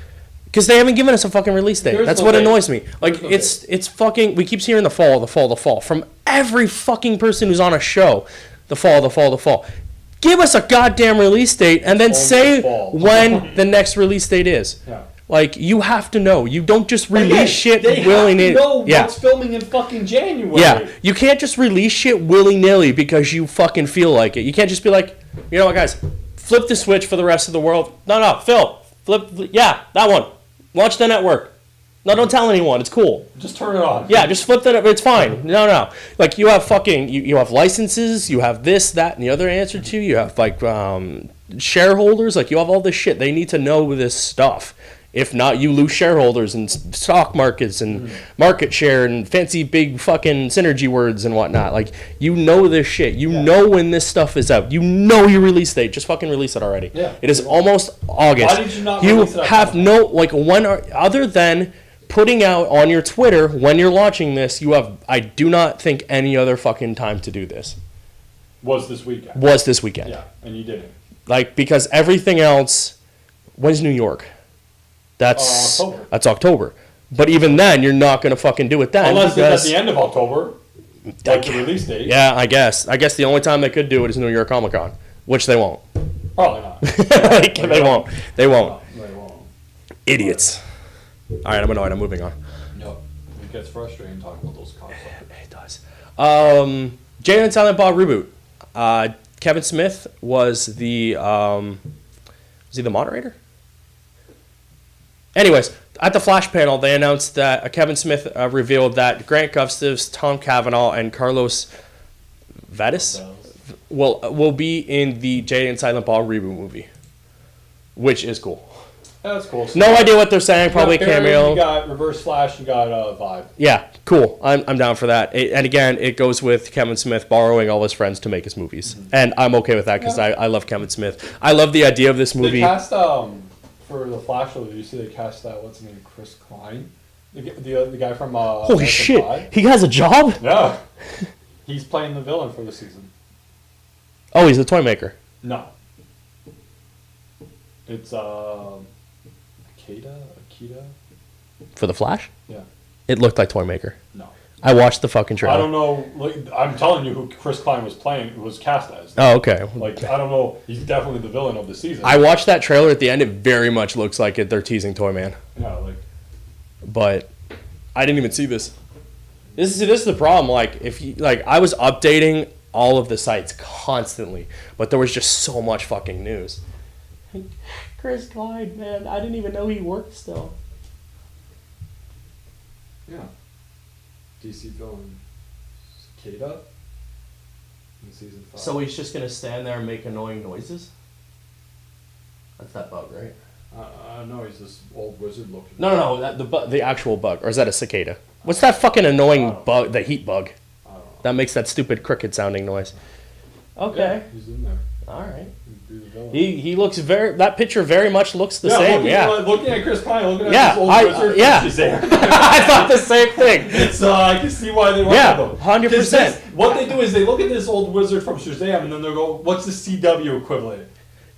because they haven't given us a fucking release date. That's what annoys me. Like, it's fucking, we keep hearing the fall, from every fucking person who's on a show. The fall. Give us a goddamn release date, and then say when the next release date is. Yeah. Like, you have to know. You don't just release shit willy-nilly. They have to know what's filming in fucking January. Yeah. You can't just release shit willy-nilly because you fucking feel like it. You can't just be like, you know what, guys? Flip the switch for the rest of the world. No, Phil. That one. Launch the network. No, don't tell anyone. It's cool. Just turn it on. Yeah, just flip that. It's fine. No. Like, you have fucking, you have licenses. You have this, that, and the other answer to. You have, like, shareholders. Like, you have all this shit. They need to know this stuff. If not, you lose shareholders and stock markets and market share and fancy big fucking synergy words and whatnot. Like, you know this shit. You know when this stuff is out. You know your release date. Just fucking release it already. Yeah. It is almost August. Why did you not release it? You have no, like, other than putting out on your Twitter when you're launching this, I do not think any other fucking time to do this. Was this weekend. Yeah, and you didn't. Like, because everything else, when's New York? That's October. That's October. But even then, you're not going to fucking do it then. Unless it's at the end of October, like the release date. Yeah, I guess the only time they could do it is New York Comic Con, which they won't. Probably not. They won't. They won't. Idiots. All right, I'm annoyed. I'm moving on. No, it gets frustrating talking about those cops. It does. Jay and Silent Bob reboot. Kevin Smith was the was he the moderator? Anyways, at the Flash panel, they announced that Kevin Smith revealed that Grant Gustivs, Tom Cavanaugh, and Carlos Vadis will be in the Jay and Silent Bob reboot movie, which is cool. That's cool. So no idea what they're saying. Probably a cameo. You got Reverse Flash. You got Vibe. Yeah, cool. I'm down for that. And again, it goes with Kevin Smith borrowing all his friends to make his movies, and I'm okay with that because I love Kevin Smith. I love the idea of this movie. They cast for the Flash show. Did you see they cast what's his name, Chris Klein, the guy from Holy shit! God. He has a job. Yeah, he's playing the villain for the season. Oh, he's the toy maker. No, it's Akita. For the Flash? Yeah. It looked like toy maker. No. I watched the fucking trailer. I don't know. Like, I'm telling you who Chris Klein was cast as. Oh, okay. Like, I don't know. He's definitely the villain of the season. I watched that trailer at the end. It very much looks like they're teasing Toyman. Yeah, like. But I didn't even see this. This is the problem. Like, I was updating all of the sites constantly, but there was just so much fucking news. Chris Klein, man, I didn't even know he worked still. Yeah. DC villain Cicada in season 5. So he's just gonna stand there and make annoying noises? That's that bug, right? No, he's this old wizard looking. No, the actual bug, or is that a cicada? What's that fucking annoying bug? The heat bug. I don't know. That makes that stupid cricket sounding noise. Okay. Yeah, he's in there. All right. He He looks that picture very much looks the same. Looking at Chris Pine, looking at this old wizard. I thought the same thing. It's I can see why they went with him. 100%. What they do is they look at this old wizard from Shazam and then they go, "What's the CW equivalent?"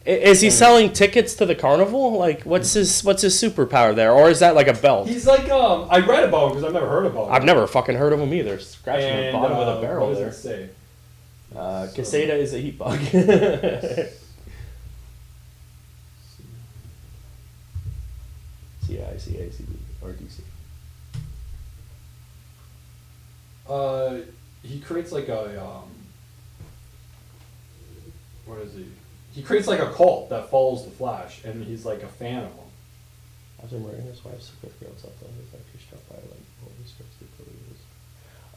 Is he selling tickets to the carnival? Like, what's his superpower there, or is that like a belt? He's like I read about him because I've never heard about him. I've never fucking heard of him either. Scratching the bottom of the barrel what there. Does it say? Caseta is a heat bug. CICACB or DC. He creates like a what is he? He creates like a cult that follows the Flash, and he's like a fan of him. After murdering his wife's certificate of something, he's actually struck by like holy scripts.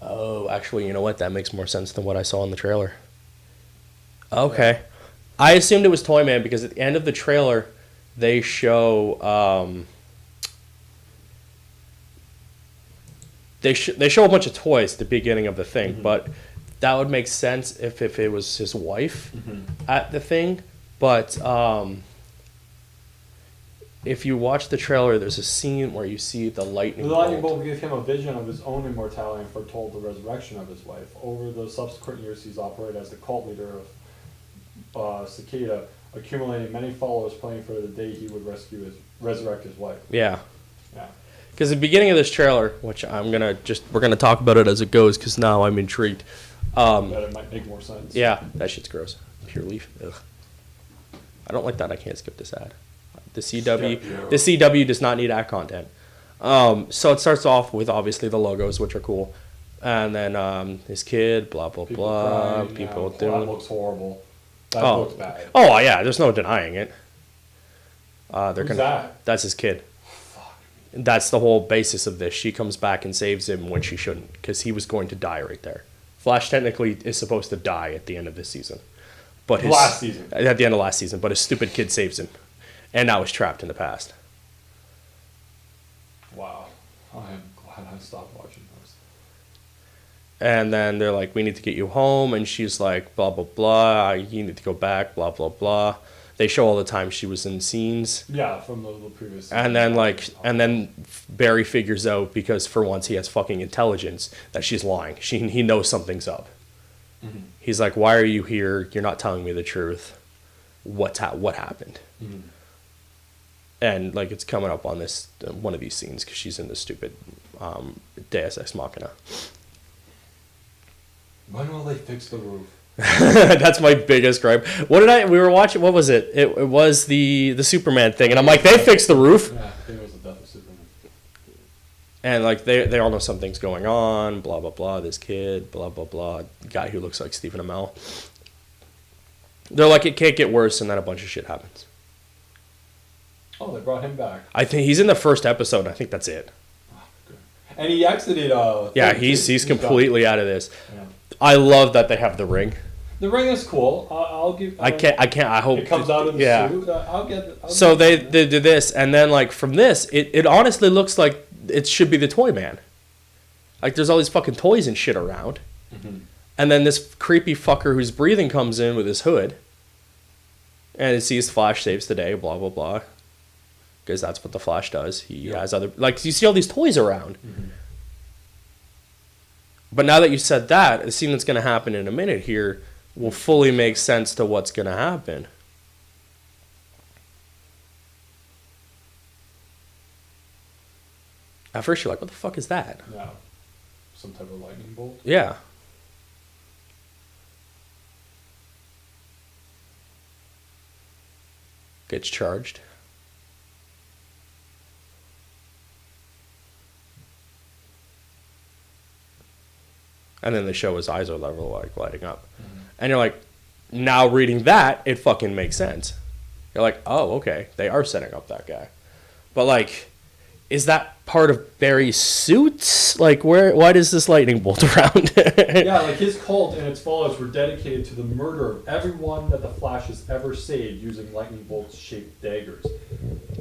Oh, actually, you know what? That makes more sense than what I saw in the trailer. Okay, yeah. I assumed it was Toyman because at the end of the trailer, they show they show a bunch of toys at the beginning of the thing, but that would make sense if it was his wife at the thing. But if you watch the trailer, there's a scene where you see the lightning bolt. The lightning bolt gives him a vision of his own immortality and foretold the resurrection of his wife. Over the subsequent years, he's operated as the cult leader of Cicada, accumulating many followers, praying for the day he would resurrect his wife. Yeah. Yeah. Because the beginning of this trailer, which we're gonna talk about it as it goes, because now I'm intrigued. That it might make more sense. Yeah, that shit's gross. Pure leaf. Ugh. I don't like that. I can't skip this ad. The CW does not need ad content. So it starts off with obviously the logos, which are cool, and then his kid, blah blah people blah. Crying, people doing. That looks horrible. That looks bad. Oh yeah, there's no denying it. Who's that? That's his kid. That's the whole basis of this. She comes back and saves him when she shouldn't, because he was going to die right there. Flash technically is supposed to die at the end of this season, but last season. At the end of last season, but his stupid kid saves him, and now he's trapped in the past. Wow, I am glad I stopped watching those. And then they're like, "We need to get you home," and she's like, "Blah blah blah. You need to go back." Blah blah blah. They show all the time she was in scenes. Yeah, from the previous season. And then Barry figures out, because for once he has fucking intelligence, that she's lying. He knows something's up. Mm-hmm. He's like, "Why are you here? You're not telling me the truth. What happened?" Mm-hmm. And like it's coming up on this one of these scenes because she's in the stupid Deus Ex Machina. When will they fix the roof? That's my biggest gripe. We were watching, what was it? It was the Superman thing, and I'm like, they fixed the roof. Yeah, I think it was the death of Superman. And like they all know something's going on, blah blah blah, this kid, blah blah blah, guy who looks like Stephen Amell. They're like, it can't get worse, and then a bunch of shit happens. Oh, they brought him back. I think he's in the first episode, I think that's it. Oh, good. And he exited yeah, he's completely out of this. Yeah. I love that they have the ring. The ring is cool. I'll give. I can't. I hope it comes out of the suit. I'll get it. So they do this, and then like from this, it honestly looks like it should be the Toy Man. Like there's all these fucking toys and shit around, and then this creepy fucker who's breathing comes in with his hood, and it sees Flash saves the day, blah blah blah, because that's what the Flash does. He has other, like, you see all these toys around. But now that you said that, the scene that's going to happen in a minute here will fully make sense to what's going to happen. At first you're like, what the fuck is that? Yeah. some type of lightning bolt. Yeah. Gets charged. And then they show his eyes are level, like lighting up. Mm-hmm. And you're like, now reading that, it fucking makes sense. You're like, oh, okay, they are setting up that guy. But like, is that part of Barry's suit? Like, why does this lightning bolt around? Yeah, like his cult and its followers were dedicated to the murder of everyone that the Flash has ever saved using lightning bolt-shaped daggers.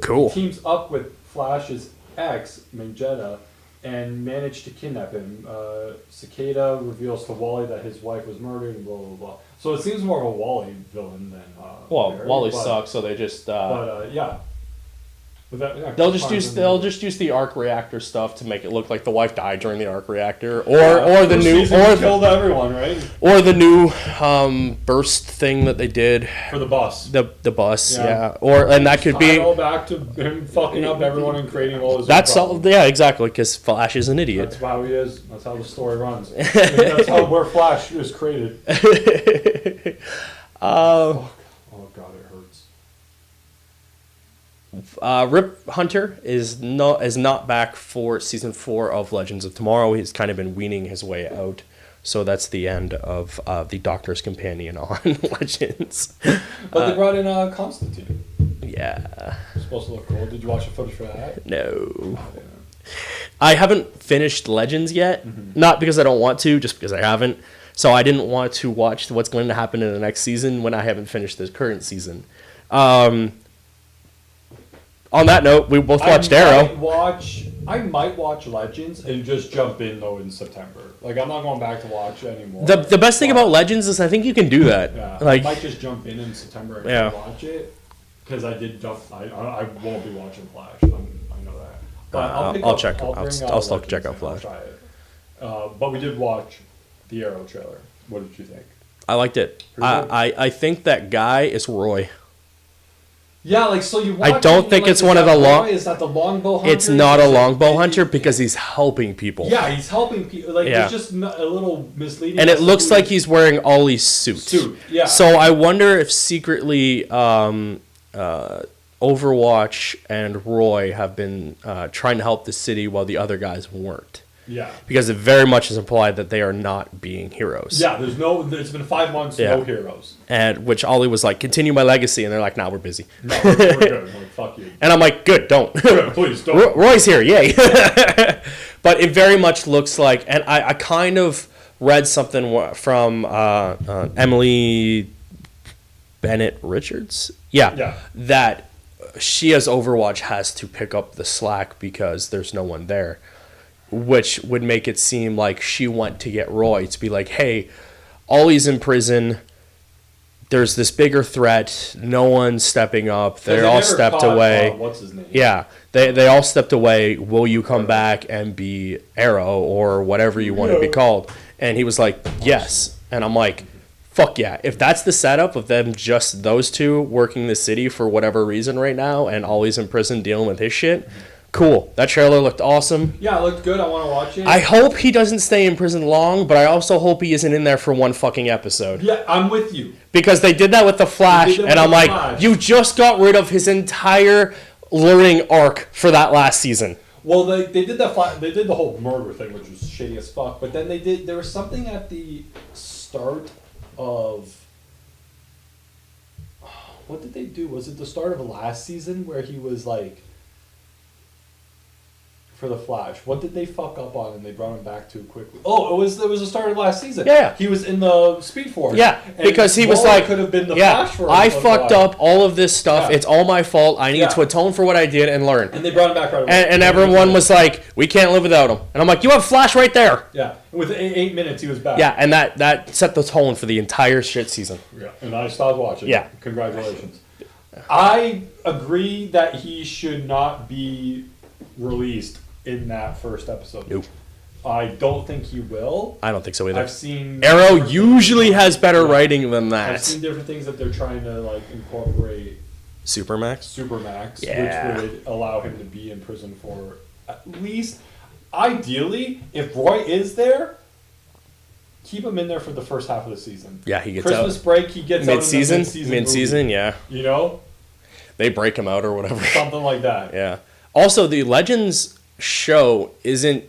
Cool. He teams up with Flash's ex, Magenta, and managed to kidnap him. Cicada reveals to Wally that his wife was murdered, and blah, blah, blah. So it seems more of a Wally villain than Barry, Wally sucks, so they just... yeah. They'll just use the arc reactor stuff to make it look like the wife died during the arc reactor, or the new killed everyone, right? Or the new burst thing that they did for the bus. The bus, yeah. And that could be all back to him fucking up everyone and creating all his. That's all. Yeah, exactly. Because Flash is an idiot. That's how he is. That's how the story runs. That's where Flash is created. Oh God, it hurts. Rip Hunter is not back for season 4 of Legends of Tomorrow. He's kind of been weaning his way out, so that's the end of the Doctor's Companion on Legends. But they brought in Constantine. Yeah, it's supposed to look cool. Did you watch the footage for that? No. Oh, yeah. I haven't finished Legends yet. Mm-hmm. Not because I don't want to, just because I haven't. So I didn't want to watch what's going to happen in the next season when I haven't finished this current season. On that note, we both watched Arrow. I might watch Legends and just jump in though in September. Like I'm not going back to watch anymore. The best thing about Legends is I think you can do that. Yeah, like, I might just jump in September and watch it because I did jump. I won't be watching Flash. I know that. But I'll check. I'll still check out Flash. I'll try it. But we did watch the Arrow trailer. What did you think? I liked it. I think that guy is Roy. Yeah, like so you watch I don't think it's one of the long. Is that the longbow hunter? It's not a longbow hunter because he's helping people. Yeah, he's helping people. Like it's just a little misleading. And it looks like he's wearing Ollie's suit. Yeah. So I wonder if secretly Overwatch and Roy have been trying to help the city while the other guys weren't. Yeah. Because it very much is implied that they are not being heroes. Yeah, it's been 5 months, no heroes. And which Ollie was like, continue my legacy, and they're like, nah, we're busy. No, we're good. I'm like, fuck you. And I'm like, good, don't. Please, don't. Roy's here, yay. But it very much looks like, and I kind of read something from Emily Bennett Richards. Yeah. That she as Overwatch has to pick up the slack because there's no one there. Which would make it seem like she went to get Roy to be like, hey, Ollie's in prison. There's this bigger threat. No one's stepping up. They're all stepped away. What's his name? Yeah, they all stepped away. Will you come back and be Arrow or whatever you want to be called? And he was like, yes. And I'm like, fuck yeah. If that's the setup of them just those two working the city for whatever reason right now and Ollie's in prison dealing with his shit, cool. That trailer looked awesome. Yeah, it looked good. I want to watch it. I hope he doesn't stay in prison long, but I also hope he isn't in there for one fucking episode. Yeah, I'm with you. Because they did that with The Flash, and I'm like, you just got rid of his entire learning arc for that last season. Well, they did they did the whole murder thing, which was shady as fuck, but then there was something at the start of... What did they do? Was it the start of last season where he was like... For the Flash, what did they fuck up on and they brought him back too quickly? Oh, it was the start of last season. Yeah, he was in the Speed Force. Yeah, because he was like, could have been the Flash for I fucked up all of this stuff. Yeah. It's all my fault. I need to atone for what I did and learn. And they brought him back right away. And everyone was like, we can't live without him. And I'm like, you have Flash right there. Yeah, with 8 minutes he was back. Yeah, and that set the tone for the entire shit season. Yeah, and I stopped watching. Yeah, congratulations. I agree that he should not be released in that first episode. Nope. I don't think he will. I don't think so either. I've seen Arrow usually has better writing than that. I've seen different things that they're trying to like incorporate. Supermax, which would allow him to be in prison for at least ideally, if Roy is there, keep him in there for the first half of the season. Yeah, he gets Christmas out. break, he gets mid-season? out in the Mid-season, yeah. You know? They break him out or whatever. Something like that. Yeah. Also, the Legends show isn't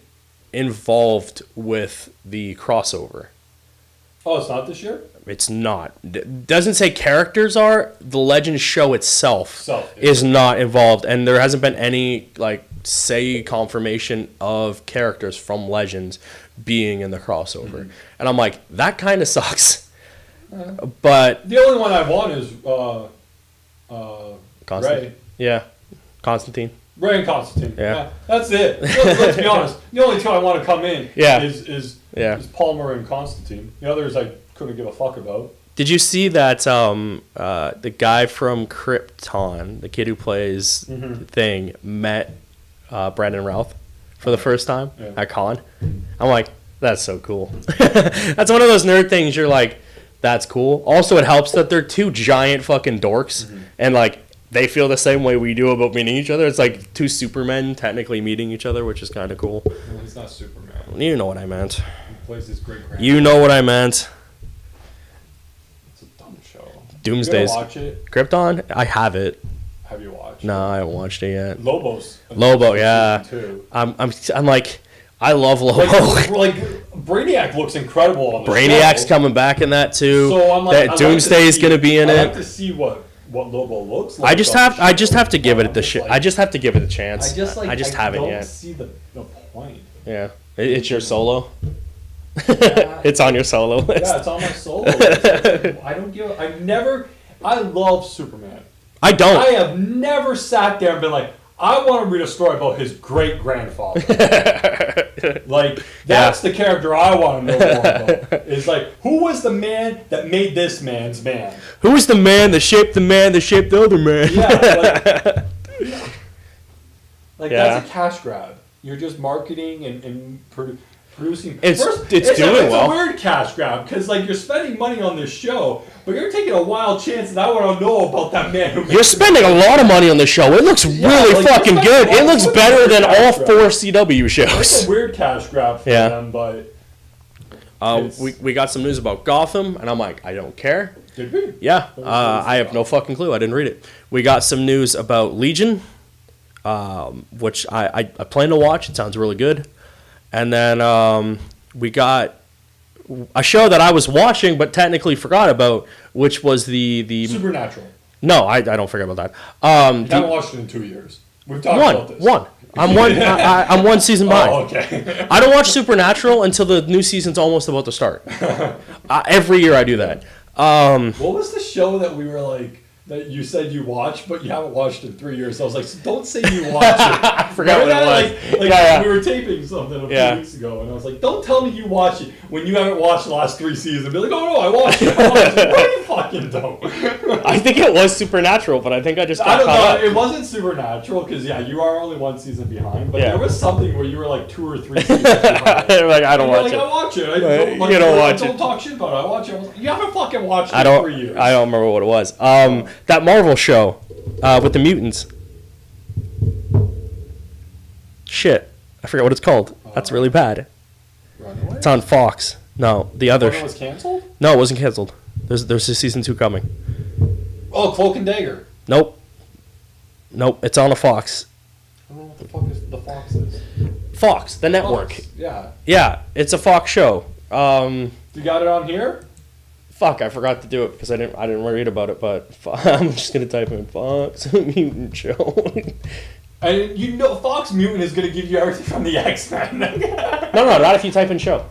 involved with the crossover. Oh, it's not this year? It's not. Doesn't say characters are. The Legends show itself is not involved, and there hasn't been any confirmation of characters from Legends being in the crossover. Mm-hmm. And I'm like, that kind of sucks. But the only one I want is Ray. Yeah, Constantine. Ray and Constantine. Yeah, that's it. Let's be honest. The only two I want to come in is Palmer and Constantine. The others I couldn't give a fuck about. Did you see that the guy from Krypton, the kid who plays Thing, met Brandon Routh for the first time at Con? I'm like, that's so cool. That's one of those nerd things you're like, that's cool. Also, it helps that they're two giant fucking dorks, and they feel the same way we do about meeting each other. It's like two Supermen technically meeting each other, which is kind of cool. Well, he's not Superman. You know what I meant. He plays his great-grandson. You know what I meant. It's a dumb show. Doomsday's. You watch it? Krypton? I have it. Have you watched No, I haven't watched it yet. Lobo, yeah. I'm like, I love Lobo. Brainiac looks incredible on the Brainiac's show. coming back in that too. So I'm like, Doomsday's gonna be in it. I like to see what Lobo looks like. I just have to give it I just have to give it a chance. I just haven't yet. I don't see the point. Yeah, it's your solo. It's on your solo list. Yeah, it's on my solo list. I love Superman. I don't. I have never sat there and been like, I want to read a story about his great-grandfather. That's the character I want to know more about. It's like, who was the man that made this man's man? Who was the man that shaped the other man? That's a cash grab. You're just marketing and producing. It's doing well. It's a weird cash grab because you're spending money on this show, but you're taking a wild chance, and I want to know about that man. You're spending a lot of money on the show. It looks really fucking good. It looks better than all 4 CW shows. It's a weird cash grab for them, but we got some news about Gotham, and I'm like, I don't care. Did we? Yeah, I have no fucking clue. I didn't read it. We got some news about Legion, which I plan to watch. It sounds really good. And then we got a show that I was watching but technically forgot about, which was the Supernatural. No, I don't forget about that. You haven't watched it in 2 years. We've talked about this. I'm one season behind. Oh, okay. I don't watch Supernatural until the new season's almost about to start. Every year I do that. What was the show that we were like, that you said you watched, but you haven't watched in 3 years? So I was like, don't say you watched it. I forgot what it was. We were taping something a few weeks ago, and I was like, don't tell me you watched it when you haven't watched the last 3 seasons. Be like, oh no, I watched it. No, you fucking don't. I think it was Supernatural, but I think I just got caught up. It wasn't Supernatural, because you are only 1 season behind, but there was something where you were like 2 or 3 seasons behind. I don't watch it. I watch it. You don't watch it. Don't talk shit about it. I watch it. You haven't fucking watched it in 3 years. I don't remember what it was. That Marvel show with the mutants. Shit. I forget what it's called. That's really bad. Runaway? It's on Fox. No, the other. It was canceled? No, it wasn't canceled. There's a season 2 coming. Oh, Cloak and Dagger. Nope. It's on a Fox. I don't know what the fuck the Fox is. Fox, the network. Fox, yeah. Yeah, it's a Fox show. You got it on here? Fuck, I forgot to do it because I didn't read about it, but I'm just gonna type in Fox Mutant Show. And Fox Mutant is gonna give you everything from the X-Men. No, not if you type in show.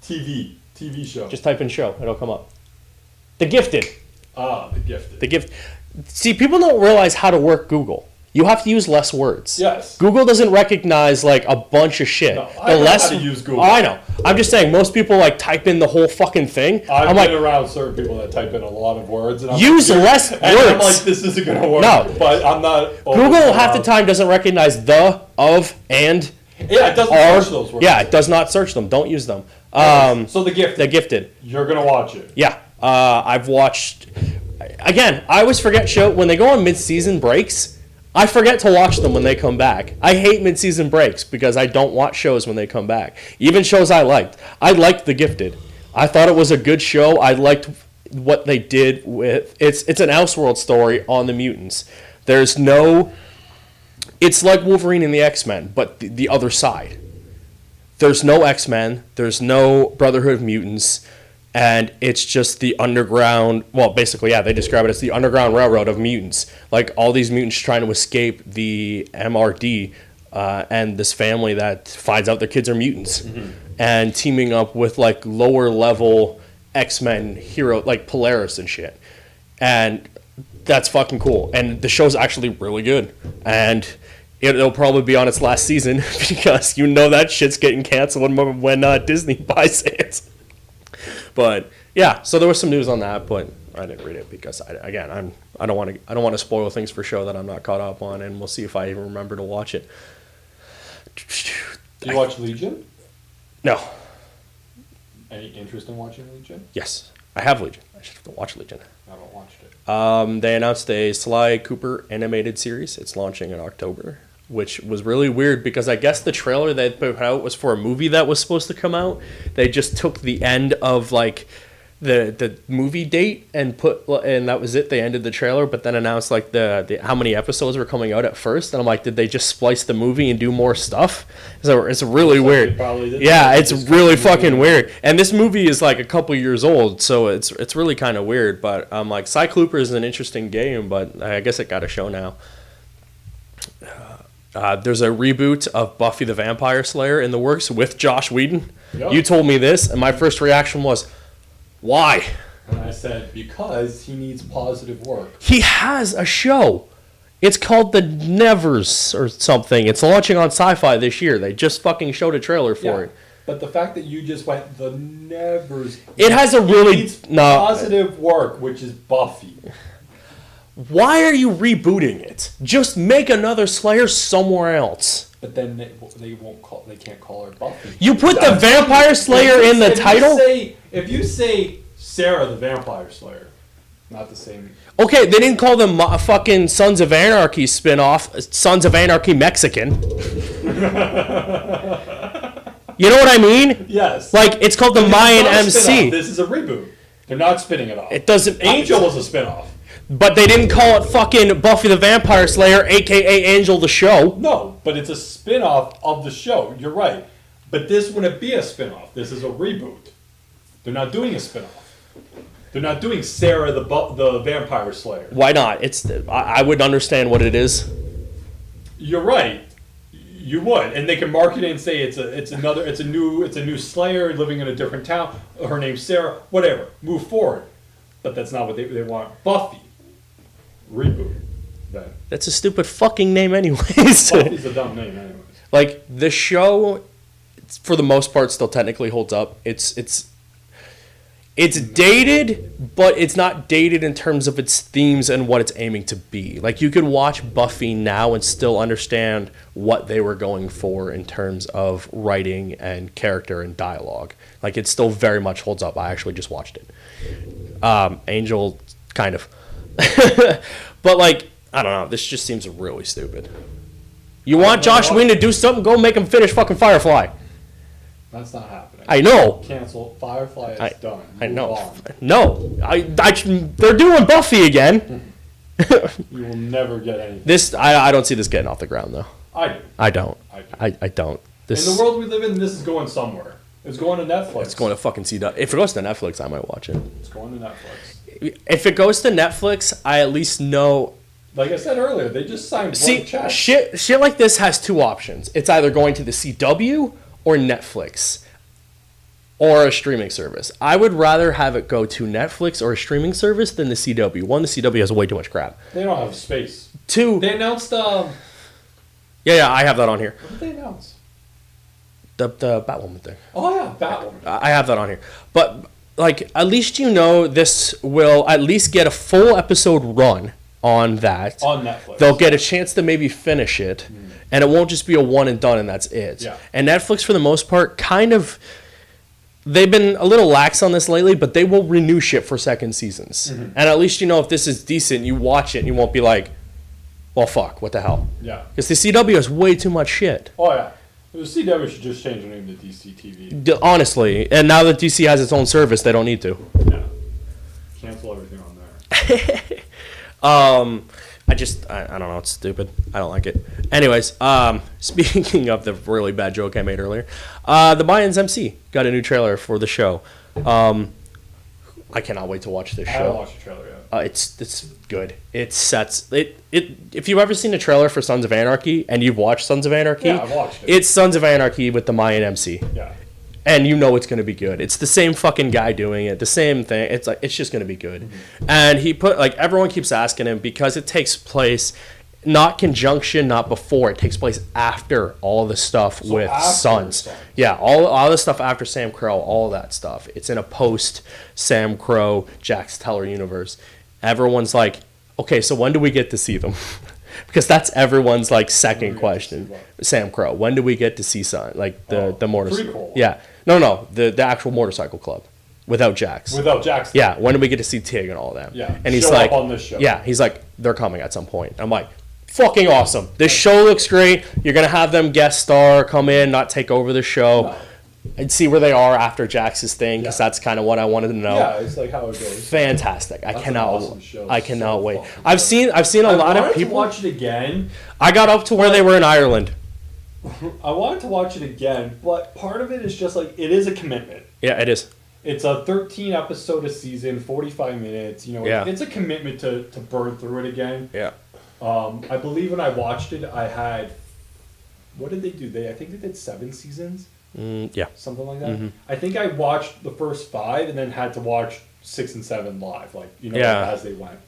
TV show. Just type in show, it'll come up. The Gifted. The Gifted. See, people don't realize how to work Google. You have to use less words. Yes. Google doesn't recognize a bunch of shit. No, I know how to use Google. Oh, I know. I'm just saying, most people type in the whole fucking thing. I've been around certain people that type in a lot of words. And use less words. I'm like, this isn't going to work. No. But I'm not. Google half the time doesn't recognize the, of, and. Yeah, it doesn't search those words. Yeah, it does not search them. Don't use them. So The Gifted. The Gifted. You're going to watch it. Yeah. I've watched. Again, I always forget when they go on mid-season breaks. I forget to watch them when they come back. I hate mid-season breaks because I don't watch shows when they come back. Even shows I liked. I liked The Gifted. I thought it was a good show. I liked what they did with... It's an Elseworld story on the mutants. There's no... It's like Wolverine and the X-Men, but the other side. There's no X-Men. There's no Brotherhood of Mutants. And it's just the underground... Well, basically, yeah, they describe it as the Underground Railroad of mutants. Like, all these mutants trying to escape the MRD and this family that finds out their kids are mutants. Mm-hmm. And teaming up with, like, lower-level X-Men hero, like Polaris and shit. And that's fucking cool. And the show's actually really good. And it'll probably be on its last season because you know that shit's getting canceled when Disney buys it. But yeah, so there was some news on that, but I didn't read it because I don't want to spoil things for a show that I'm not caught up on, and we'll see if I even remember to watch it. Do you watch Legion? No. Any interest in watching Legion? Yes, I have Legion. I should have to watch Legion. I haven't watched it. They announced a Sly Cooper animated series. It's launching in October, which was really weird because I guess the trailer they put out was for a movie that was supposed to come out. They just took the end of like the movie date and that was it. They ended the trailer, but then announced like the how many episodes were coming out at first. And I'm like, did they just splice the movie and do more stuff? So it's really weird. Yeah, it's really fucking weird. And this movie is like a couple years old, so it's really kind of weird. But I'm like, Sly Cooper is an interesting game, but I guess it got a show now. There's a reboot of Buffy the Vampire Slayer in the works with Josh Whedon. Yep. You told me this, and my first reaction was, why? And I said, because he needs positive work. He has a show. It's called The Nevers or something. It's launching on Sci-Fi this year. They just fucking showed a trailer for it. But the fact that you just went, The Nevers... It has a really... needs positive work, which is Buffy. Why are you rebooting it? Just make another Slayer somewhere else. But then they can't call her Buffy. You put the Vampire Slayer in the title? If you say Sarah the Vampire Slayer, not the same. Okay, they didn't call them fucking Sons of Anarchy spin-off, Sons of Anarchy Mexican. You know what I mean? Yes. Like, it's called the Mayan MC. This is a reboot. They're not spinning it off. It doesn't... Angel was a spin-off. But they didn't call it fucking Buffy the Vampire Slayer, a.k.a. Angel the show. No, but it's a spin-off of the show. You're right. But this wouldn't be a spin-off. This is a reboot. They're not doing a spin-off. They're not doing Sarah the Vampire Slayer. Why not? I would understand what it is. You're right. You would, and they can market it and say it's a new Slayer living in a different town. Her name's Sarah. Whatever. Move forward. But that's not what they want. Buffy. Reboot. Then. That's a stupid fucking name anyways. Buffy's a dumb name anyways. Like, the show, for the most part, still technically holds up. It's dated, but it's not dated in terms of its themes and what it's aiming to be. Like, you could watch Buffy now and still understand what they were going for in terms of writing and character and dialogue. Like, it still very much holds up. I actually just watched it. Angel, kind of. But, like, I don't know. This just seems really stupid. You want Josh Whedon to do something? Go make him finish fucking Firefly. That's not happening. I know. Cancel. Firefly is done. I know. No. They're doing Buffy again. You will never get anything. I don't see this getting off the ground, though. I do. I don't. I don't. In the world we live in, this is going somewhere. It's going to Netflix. It's going to fucking CW. If it goes to Netflix, I might watch it. It's going to Netflix. If it goes to Netflix, I at least know... Like I said earlier, they just signed blank checks. Shit like this has two options. It's either going to the CW or Netflix or a streaming service. I would rather have it go to Netflix or a streaming service than the CW. One, the CW has way too much crap. They don't have space. Two... They announced... Yeah, I have that on here. What did they announce? The Batwoman thing. Oh, yeah, Batwoman. I have that on here. But, like, at least you know this will at least get a full episode run on that. On Netflix. They'll get a chance to maybe finish it, and it won't just be a one and done and that's it. Yeah. And Netflix, for the most part, kind of... They've been a little lax on this lately, but they will renew shit for second seasons. Mm-hmm. And at least you know if this is decent, you watch it and you won't be like, Well, fuck. What the hell? Yeah. Because the CW has way too much shit. Oh, yeah. The CW should just change the name to DC TV. Honestly. And now that DC has its own service, they don't need to. Yeah. Cancel everything on there. I don't know. It's stupid. I don't like it. Anyways, speaking of the really bad joke I made earlier, the Mayans MC got a new trailer for the show. I cannot wait to watch this show. I haven't watched the trailer yet. It's good. It sets it. If you've ever seen a trailer for Sons of Anarchy and you've watched Sons of Anarchy, Yeah, I've watched it. It's Sons of Anarchy with the Mayan MC. Yeah. And you know it's going to be good. It's the same fucking guy doing it, the same thing. It's like it's just going to be good. Mm-hmm. And he put like everyone keeps asking him because it takes place not conjunction, not before. It takes place after all the stuff with Sons. Yeah, all the stuff after Sam Crow, all of that stuff. It's in a post Sam Crow, Jax Teller universe. Everyone's like, okay, so when do we get to see them? Because that's everyone's like second question. Sam Crow, when do we get to see Son? Like the motorcycle? Yeah, no, the actual motorcycle club. Without Jax. Yeah, when do we get to see Tig and all of them? Yeah, and he's like, on this show. Yeah, he's like, they're coming at some point. I'm like, fucking awesome. This show looks great. You're going to have them guest star, come in, not take over the show, and see where they are after Jax's thing, because that's kind of what I wanted to know. Yeah, it's like how it goes. Fantastic. I cannot wait. Fun. I've seen a lot of people. I wanted to watch it again. I got up to where they were in Ireland. I wanted to watch it again, but part of it is just like, it is a commitment. Yeah, it is. It's a 13 episode a season, 45 minutes. You know, it's a commitment to burn through it again. Yeah. I believe when I watched it, I had, what did they do? I think they did 7 seasons. Yeah. Something like that. Mm-hmm. I think I watched the first 5 and then had to watch 6 and 7 live, like, you know, as they went.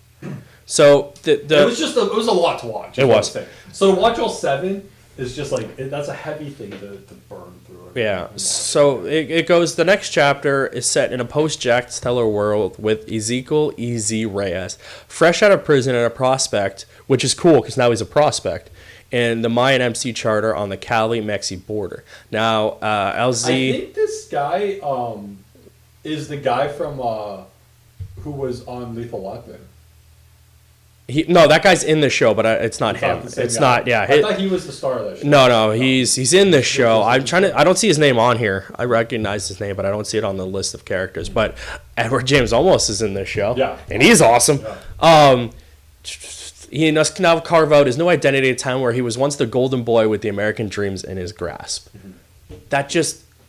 So it was a lot to watch. It was. So to watch all 7 is just like, that's a heavy thing to burn through. Yeah. So it goes, the next chapter is set in a post-Jax Teller world with Ezekiel E.Z. Reyes, fresh out of prison and a prospect, which is cool because now he's a prospect, in the Mayan MC charter on the Cali-Mexi border. Now, LZ... I think this guy is the guy from who was on Lethal Weapon. No, that guy's in the show, but it's not him. It's not. Yeah, I thought he was the star of that show. No, he's in this show. I'm trying to. I don't see his name on here. I recognize his name, but I don't see it on the list of characters. But Edward James Olmos is in this show. Yeah, and he's awesome. Yeah. He must now carve out his new identity at a time where he was once the golden boy with the American dreams in his grasp. Mm-hmm.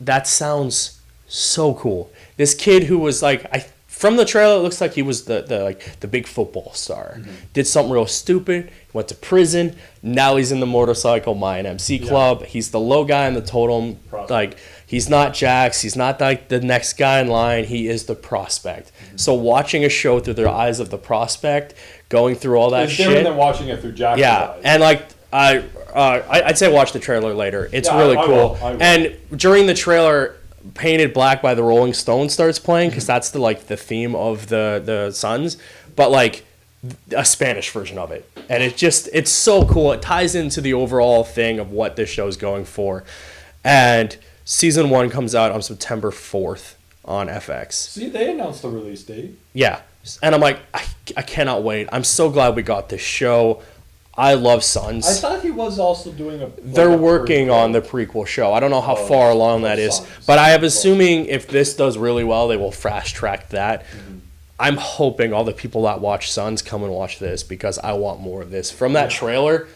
That sounds so cool. This kid who was like, from the trailer, it looks like he was the big football star. Mm-hmm. Did something real stupid, went to prison. Now he's in the motorcycle Mayan MC club. Yeah. He's the low guy in the totem. Prospect. Like, he's not Jax. He's not like the next guy in line. He is the prospect. Mm-hmm. So watching a show through the eyes of the prospect, going through all that shit. It's different than watching it through Jax's eyes. And like I'd say watch the trailer later. It's really cool. I will. And during the trailer, Painted Black by the Rolling Stones starts playing because that's the theme of the Sons, but like a Spanish version of it, and it's so cool. It ties into the overall thing of what this show's going for. And season 1 comes out on September 4th on FX. See, they announced the release date. Yeah, and I'm like, I cannot wait. I'm so glad we got this show. I love Sons. I thought he was also doing They're working on the prequel show. I don't know how far along that is, but I am assuming if this does really well, they will fast track that. Mm-hmm. I'm hoping all the people that watch Sons come and watch this because I want more of this. From that trailer,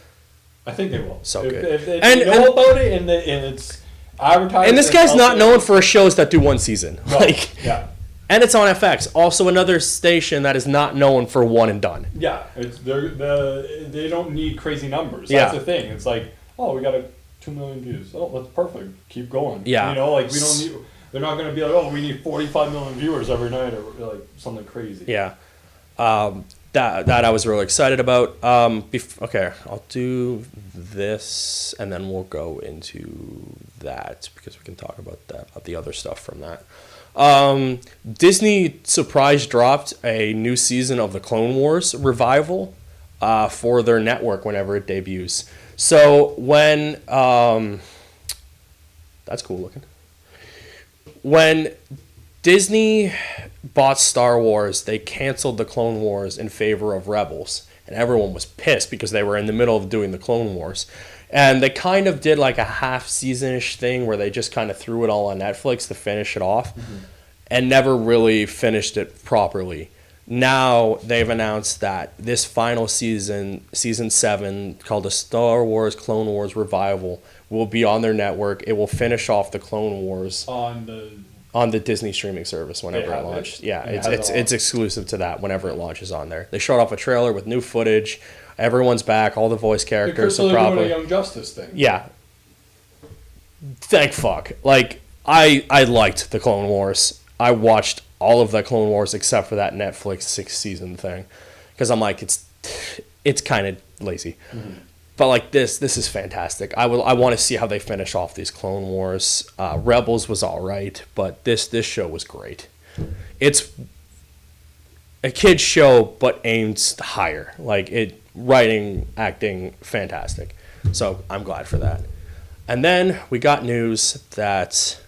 I think they will. So good. If they know about it and it's advertised. And this guy's not known for shows that do 1 season. No. Yeah. And it's on FX, also another station that is not known for one and done. Yeah, they don't need crazy numbers. That's the thing. It's like, oh, we got 2 million views. Oh, that's perfect. Keep going. Yeah. You know, like we don't need. They're not going to be like, oh, we need 45 million viewers every night or like something crazy. Yeah. That I was really excited about. Okay, I'll do this and then we'll go into that because we can talk about the other stuff from that. Disney surprise dropped a new season of the Clone Wars revival for their network whenever it debuts. So when that's cool looking. When Disney bought Star Wars, they canceled the Clone Wars in favor of Rebels. and everyone was pissed because they were in the middle of doing the Clone Wars. And they kind of did like a half-season-ish thing where they just kind of threw it all on Netflix to finish it off and never really finished it properly. Now they've announced that this final season, season 7, called the Star Wars Clone Wars Revival, will be on their network. It will finish off the Clone Wars on the Disney streaming service whenever it launches. Yeah, it's exclusive to that whenever it launches on there. They showed off a trailer with new footage. Everyone's back. All the voice characters. So they're doing a Young Justice thing. Yeah. Thank fuck. Like I liked the Clone Wars. I watched all of the Clone Wars except for that Netflix 6th season thing, because I'm like it's kind of lazy. But like this is fantastic. I want to see how they finish off these Clone Wars. Rebels was all right, but this show was great. It's a kid's show, but aimed higher. Like it, writing, acting, fantastic. So I'm glad for that. And then we got news that,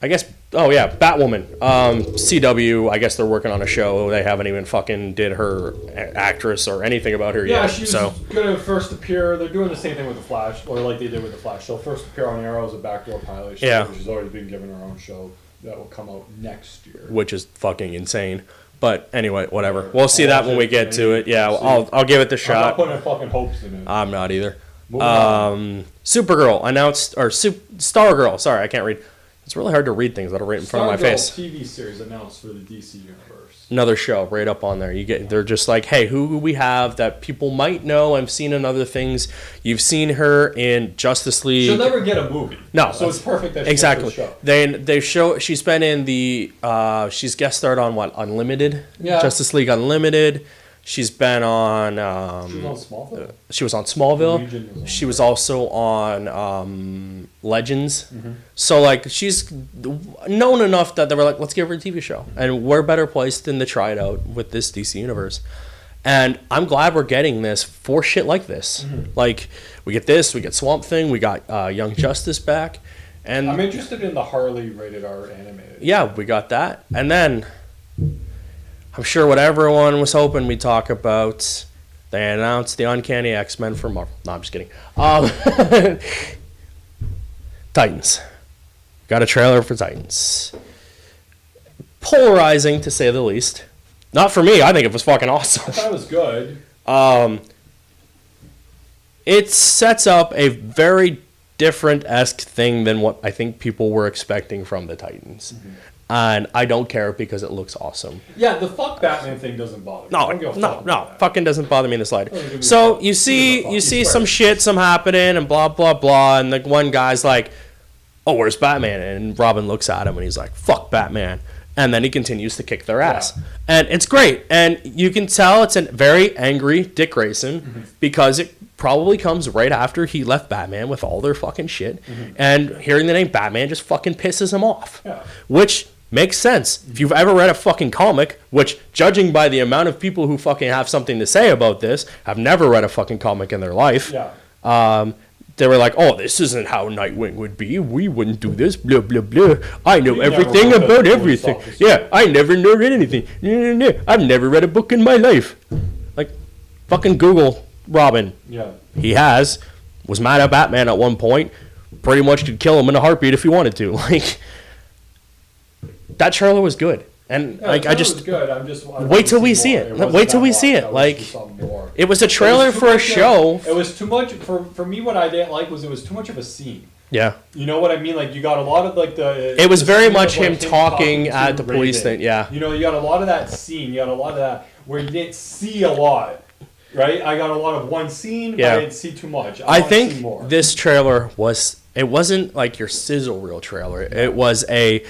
I guess, Batwoman. CW, I guess they're working on a show. They haven't even fucking did her actress or anything about her yet. Yeah, she's going to first appear. They're doing the same thing with The Flash, or like they did with The Flash. She'll first appear on Arrow as a backdoor pilot. She's already been given her own show that will come out next year. Which is fucking insane. But anyway, whatever. We'll see that when we get to it. Yeah, I'll give it the shot. I'm not putting fucking hopes in it. I'm not either. Supergirl announced, or Stargirl. Sorry, I can't read. It's really hard to read things that are right in front of my face. TV series announced for the DC universe. Another show right up on there. They're just like, hey, who we have that people might know. I've seen in other things. You've seen her in Justice League. She'll never get a movie. No, so it's perfect that she exactly. gets the show. They show she's been in the she's guest starred on what, Unlimited? Yeah. Justice League Unlimited. She's been on. She was on Smallville. She was on Smallville. She was also on Legends. So like she's known enough that they were like, let's give her a TV show, and we're better placed than to try it out with this DC universe. And I'm glad we're getting this for shit like this. Like we get this, we get Swamp Thing, we got Young Justice back, and I'm interested in the Harley rated R animated. Yeah, we got that, and then. I'm sure what everyone was hoping we'd talk about. They announced the Uncanny X-Men for Marvel. No, I'm just kidding. Titans. Got a trailer for Titans. Polarizing, to say the least. Not for me. I think it was fucking awesome. I thought it was good. It sets up a very different-esque thing than what I think people were expecting from the Titans. And I don't care because it looks awesome. Yeah, the fuck Batman thing doesn't bother me. No, fucking doesn't bother me in the slightest. So you see some shit, happening, and blah blah blah, and the one guy's like, "Oh, where's Batman?" And Robin looks at him and he's like, "Fuck Batman," and then he continues to kick their ass, and it's great, and you can tell it's a very angry Dick Grayson because it probably comes right after he left Batman with all their fucking shit, and hearing the name Batman just fucking pisses him off, which makes sense. If you've ever read a fucking comic, which, judging by the amount of people who fucking have something to say about this, have never read a fucking comic in their life, they were like, oh, this isn't how Nightwing would be. We wouldn't do this, blah, blah, blah. I know everything about everything. Yeah, I never know anything. I've never read a book in my life. Like, fucking Google Robin. Yeah. He was mad at Batman at one point. Pretty much could kill him in a heartbeat if he wanted to. Like, that trailer was good, and like I just wait till we see it. Wait till we see it. Like it was a trailer for a show. It was too much for me. What I didn't like was it was too much of a scene. Yeah. You know what I mean? Like you got a lot of like the. It was very much him talking at the police thing. Yeah. You know, you got a lot of that scene. You got a lot of that where you didn't see a lot. Right? I got a lot of one scene, but I didn't see too much. I think this trailer it wasn't like your sizzle reel trailer. It was a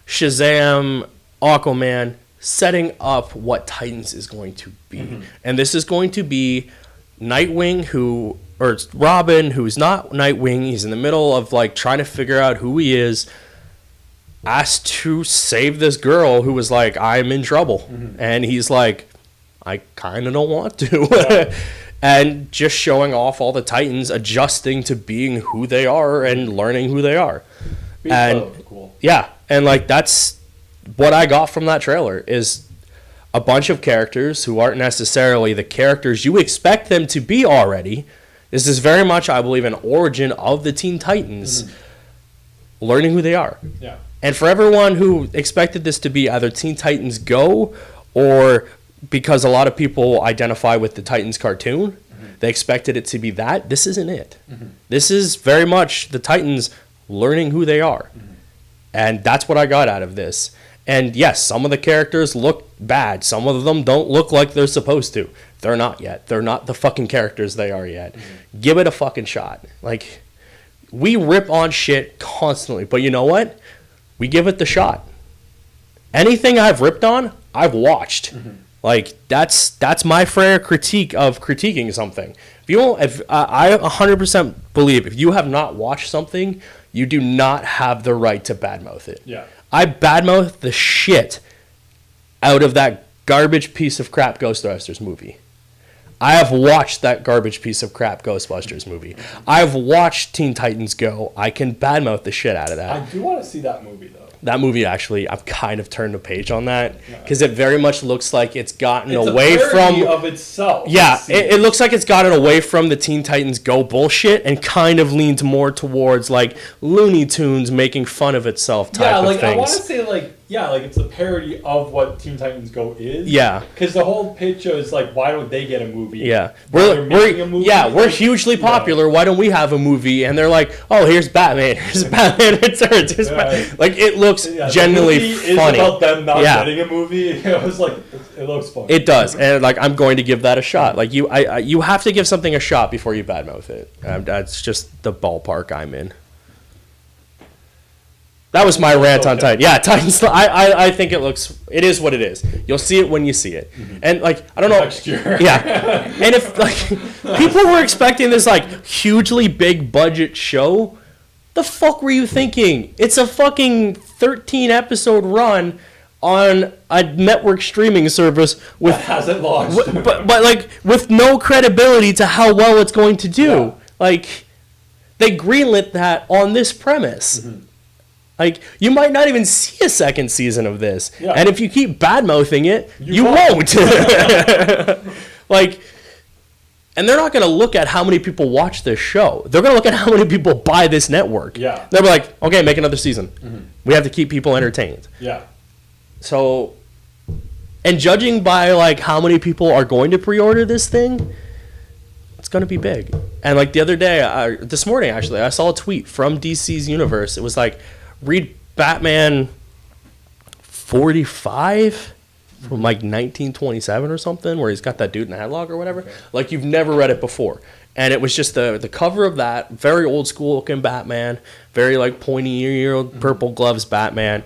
Shazam, Aquaman, setting up what Titans is going to be. And this is going to be Nightwing or Robin, who's not Nightwing. He's in the middle of like trying to figure out who he is, asked to save this girl who was like, I'm in trouble. And he's like, I kind of don't want to. And just showing off all the Titans adjusting to being who they are and learning who they are. And cool. Yeah, and like that's what I got from that trailer is a bunch of characters who aren't necessarily the characters you expect them to be already. This is very much, I believe, an origin of the Teen Titans, learning who they are. Yeah. And for everyone who expected this to be either Teen Titans Go, or because a lot of people identify with the Titans cartoon, they expected it to be that. This isn't it. This is very much the Titans learning who they are. And that's what I got out of this. And yes, some of the characters look bad. Some of them don't look like they're supposed to. They're not yet. They're not the fucking characters they are yet. Give it a fucking shot. Like, we rip on shit constantly. But you know what? We give it the shot. Anything I've ripped on, I've watched. Like, that's my fair critique of critiquing something. I 100% believe if you have not watched something, you do not have the right to badmouth it. Yeah. I badmouth the shit out of that garbage piece of crap Ghostbusters movie. I have watched that garbage piece of crap Ghostbusters movie. I've watched Teen Titans Go. I can badmouth the shit out of that. I do want to see that movie, though. That movie, actually, I've kind of turned a page on that because it very much looks like it's gotten away from of itself. Yeah, it looks like it's gotten away from the Teen Titans Go bullshit and kind of leans more towards like Looney Tunes making fun of itself type of things. I want to say like it's a parody of what Teen Titans Go is. Yeah, because the whole pitch is like, why don't they get a movie? Yeah, we're hugely popular. Why don't we have a movie? And they're like, oh, here's Batman. Here's Batman Returns. Like, it looks genuinely funny. It's about them not getting a movie. It was like, it looks funny. It does, and like, I'm going to give that a shot. Like, you have to give something a shot before you badmouth it. That's just the ballpark I'm in. That was my rant on Titans. Yeah, Titans. I think it is what it is. You'll see it when you see it. And like, I don't know. Next year. Yeah. And if like people were expecting this like hugely big budget show, the fuck were you thinking? It's a fucking 13 episode run on a network streaming service with that hasn't launched. but like with no credibility to how well it's going to do. Yeah. Like, they greenlit that on this premise. Like, you might not even see a second season of this. Yeah. And if you keep bad-mouthing it, you won't. Like, and they're not going to look at how many people watch this show. They're going to look at how many people buy this network. Yeah. They'll be like, okay, make another season. We have to keep people entertained. Yeah. So, and judging by, like, how many people are going to pre-order this thing, it's going to be big. And, like, the other day, this morning, actually, I saw a tweet from DC's Universe. It was like, read Batman 45 from like 1927 or something, where he's got that dude in the headlock or whatever. Like, you've never read it before. And it was just the cover of that, very old school looking Batman, very like pointy eared purple gloves Batman,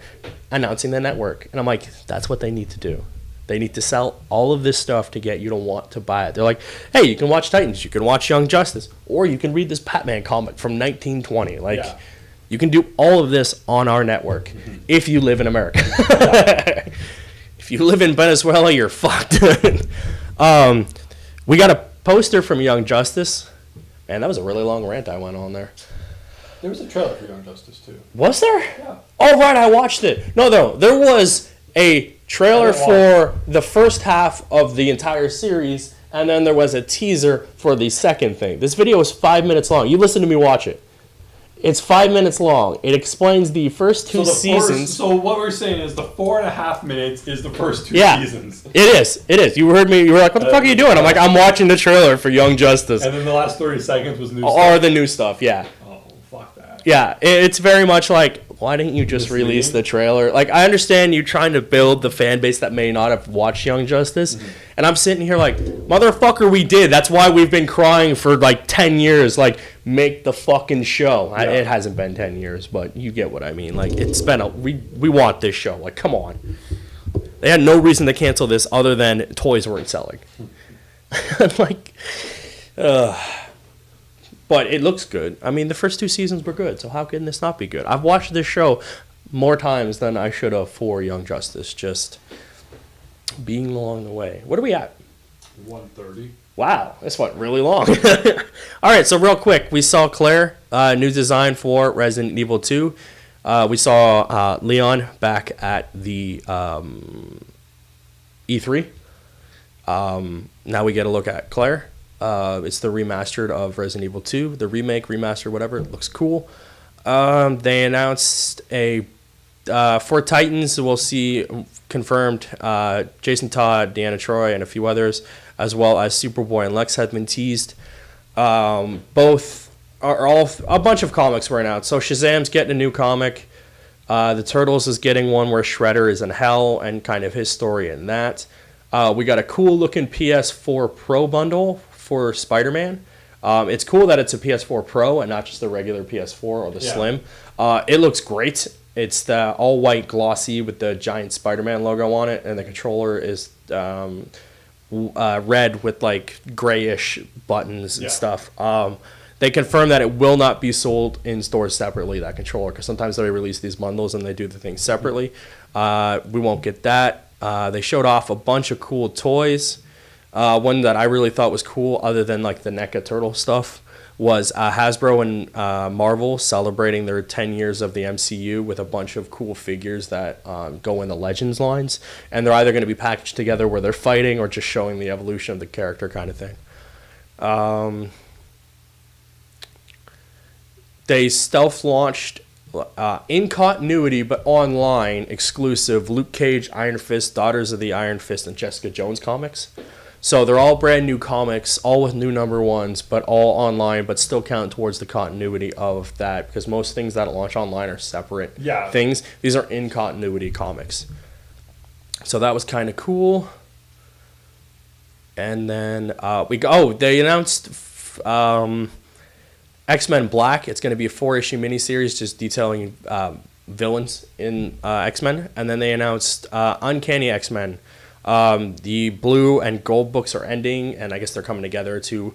announcing the network. And I'm like, that's what they need to do. They need to sell all of this stuff to get you to want to buy it. They're like, hey, you can watch Titans, you can watch Young Justice, or you can read this Batman comic from 1920. Like, you can do all of this on our network if you live in America. If you live in Venezuela, you're fucked. We got a poster from Young Justice. Man, that was a really long rant I went on there. There was a trailer for Young Justice, too. Was there? Yeah. Oh, right, I watched it. No, there was a trailer for the first half of the entire series, and then there was a teaser for the second thing. This video is 5 minutes long. You listen to me watch it. It's 5 minutes long. It explains the first two seasons. So what we're saying is the 4.5 minutes is the first two seasons. It is. You heard me. You were like, what the fuck are you doing? I'm like, I'm watching the trailer for Young Justice. And then the last 30 seconds was new stuff. Or the new stuff, yeah. Oh, fuck that. Yeah, it's very much like, why didn't you just release the trailer? Like, I understand you trying to build the fan base that may not have watched Young Justice. And I'm sitting here like, motherfucker, we did. That's why we've been crying for like 10 years. Like, make the fucking show. Yeah. It hasn't been 10 years, but you get what I mean. Like, it's been we want this show. Like, come on. They had no reason to cancel this other than toys weren't selling. Like, but it looks good. I mean, the first two seasons were good, so how can this not be good? I've watched this show more times than I should have for Young Justice, just being along the way. What are we at? 1:30. Wow, this went really long. All right, so real quick, we saw Claire, new design for Resident Evil 2. We saw Leon back at the E3. Now we get a look at Claire. It's the remastered of Resident Evil 2, the remake, remaster, whatever. It looks cool. They announced for Titans, we'll see confirmed Jason Todd, Deanna Troi, and a few others, as well as Superboy and Lex have been teased. Both are all a bunch of comics were announced. So Shazam's getting a new comic. The Turtles is getting one where Shredder is in hell and kind of his story in that. We got a cool looking PS4 Pro bundle for Spider-Man. It's cool that it's a PS4 Pro and not just the regular PS4 or the Slim. It looks great. It's the all white glossy with the giant Spider-Man logo on it, and the controller is red with like grayish buttons and stuff. They confirm that it will not be sold in stores separately, that controller, because sometimes they release these bundles and they do the things separately. We won't get that. They showed off a bunch of cool toys. One that I really thought was cool, other than like the NECA Turtle stuff, was Hasbro and Marvel celebrating their 10 years of the MCU with a bunch of cool figures that go in the Legends lines. And they're either going to be packaged together where they're fighting or just showing the evolution of the character kind of thing. They stealth launched in continuity but online exclusive Luke Cage, Iron Fist, Daughters of the Iron Fist, and Jessica Jones comics. So they're all brand new comics, all with new number ones, but all online, but still count towards the continuity of that, because most things that launch online are separate things. These are in continuity comics. So that was kind of cool. And then they announced X-Men Black. It's going to be a 4-issue miniseries just detailing villains in X-Men. And then they announced Uncanny X-Men. The blue and gold books are ending, and I guess they're coming together to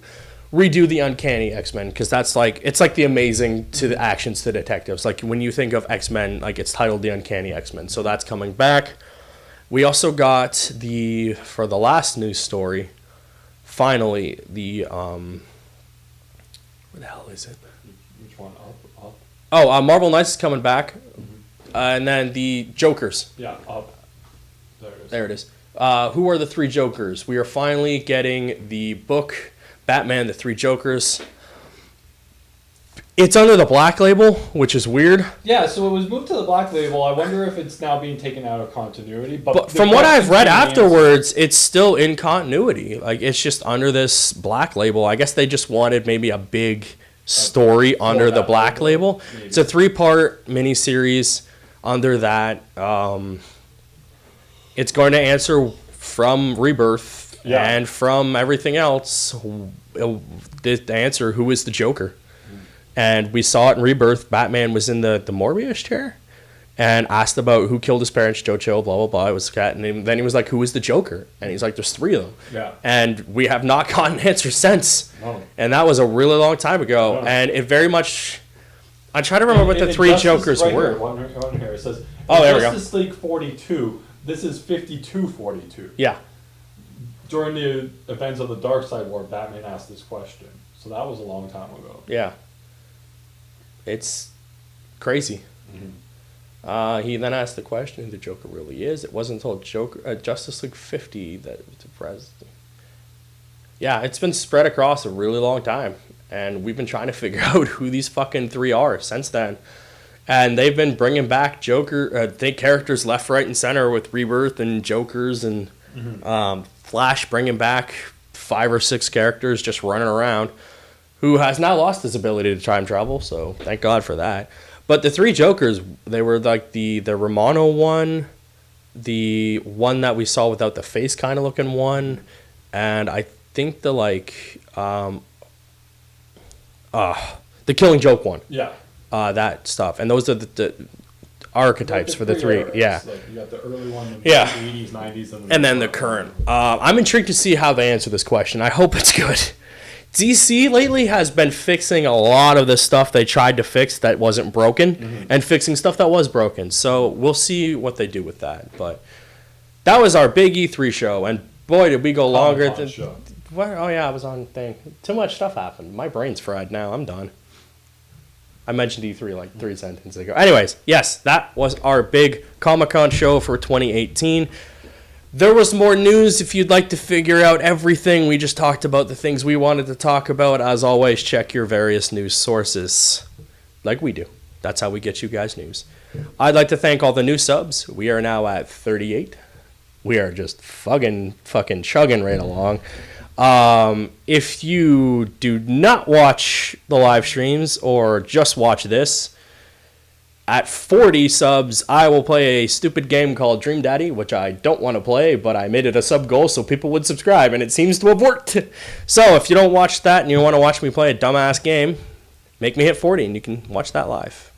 redo the Uncanny X-Men, because that's like, it's like the Amazing to the actions to detectives. Like when you think of X-Men, like it's titled the Uncanny X-Men. So that's coming back. We also got for the last news story, finally, where the hell is it? Which one? Up? Oh, Marvel Knights is coming back. And then the Jokers. Yeah, up. There it is. Who are the three Jokers? We are finally getting the book, Batman, the Three Jokers. It's under the Black Label, which is weird. Yeah, so it was moved to the Black Label. I wonder if it's now being taken out of continuity. But from what I've read afterwards, it's still in continuity. Like, it's just under this Black Label. I guess they just wanted maybe a big story under the Black Label. Maybe. It's a 3-part miniseries under that. It's going to answer from Rebirth and from everything else. The answer, who is the Joker? And we saw it in Rebirth. Batman was in the Morbius chair and asked about who killed his parents, Joe Chill, blah, blah, blah. It was Cat. And then he was like, who is the Joker? And he's like, there's 3 of them. Yeah. And we have not gotten an answer since. Oh. And that was a really long time ago. Oh. And it very much... I try to remember what the 3 Jokers were. One here. It says, there we go. Justice League 42... This is 5242. Yeah. During the events of the Darkseid War, Batman asked this question. So that was a long time ago. Yeah. It's crazy. Mm-hmm. He then asked the question who the Joker really is. It wasn't until Justice League 50 that it was the president. Yeah, it's been spread across a really long time. And we've been trying to figure out who these fucking 3 are since then. And they've been bringing back characters left, right, and center with Rebirth and Jokers and Flash bringing back 5 or 6 characters just running around, who has now lost his ability to time travel, so thank God for that. But the 3 Jokers, they were like the Romano one, the one that we saw without the face kind of looking one, and I think the Killing Joke one. Yeah. That stuff, and those are the archetypes for the 3. Eras. Yeah, like you got the early one, the 80s, 90s, and then the current. I'm intrigued to see how they answer this question. I hope it's good. DC lately has been fixing a lot of the stuff they tried to fix that wasn't broken, and fixing stuff that was broken. So we'll see what they do with that. But that was our big E3 show, and boy, did we go longer than. Oh yeah, I was on thing. Too much stuff happened. My brain's fried now. I'm done. I mentioned E3 like 3 sentences ago. Anyways, yes, that was our big Comic-Con show for 2018. There was more news. If you'd like to figure out everything, we just talked about the things we wanted to talk about. As always, check your various news sources, like we do. That's how we get you guys news. I'd like to thank all the new subs. We are now at 38. We are just fucking chugging right along. If you do not watch the live streams or just watch this, at 40 subs, I will play a stupid game called Dream Daddy, which I don't want to play, but I made it a sub goal so people would subscribe, and it seems to have worked. So if you don't watch that and you want to watch me play a dumbass game, make me hit 40 and you can watch that live.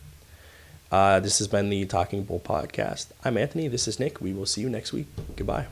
This has been the Talking Bull podcast. I'm Anthony. This is Nick. We will see you next week. Goodbye.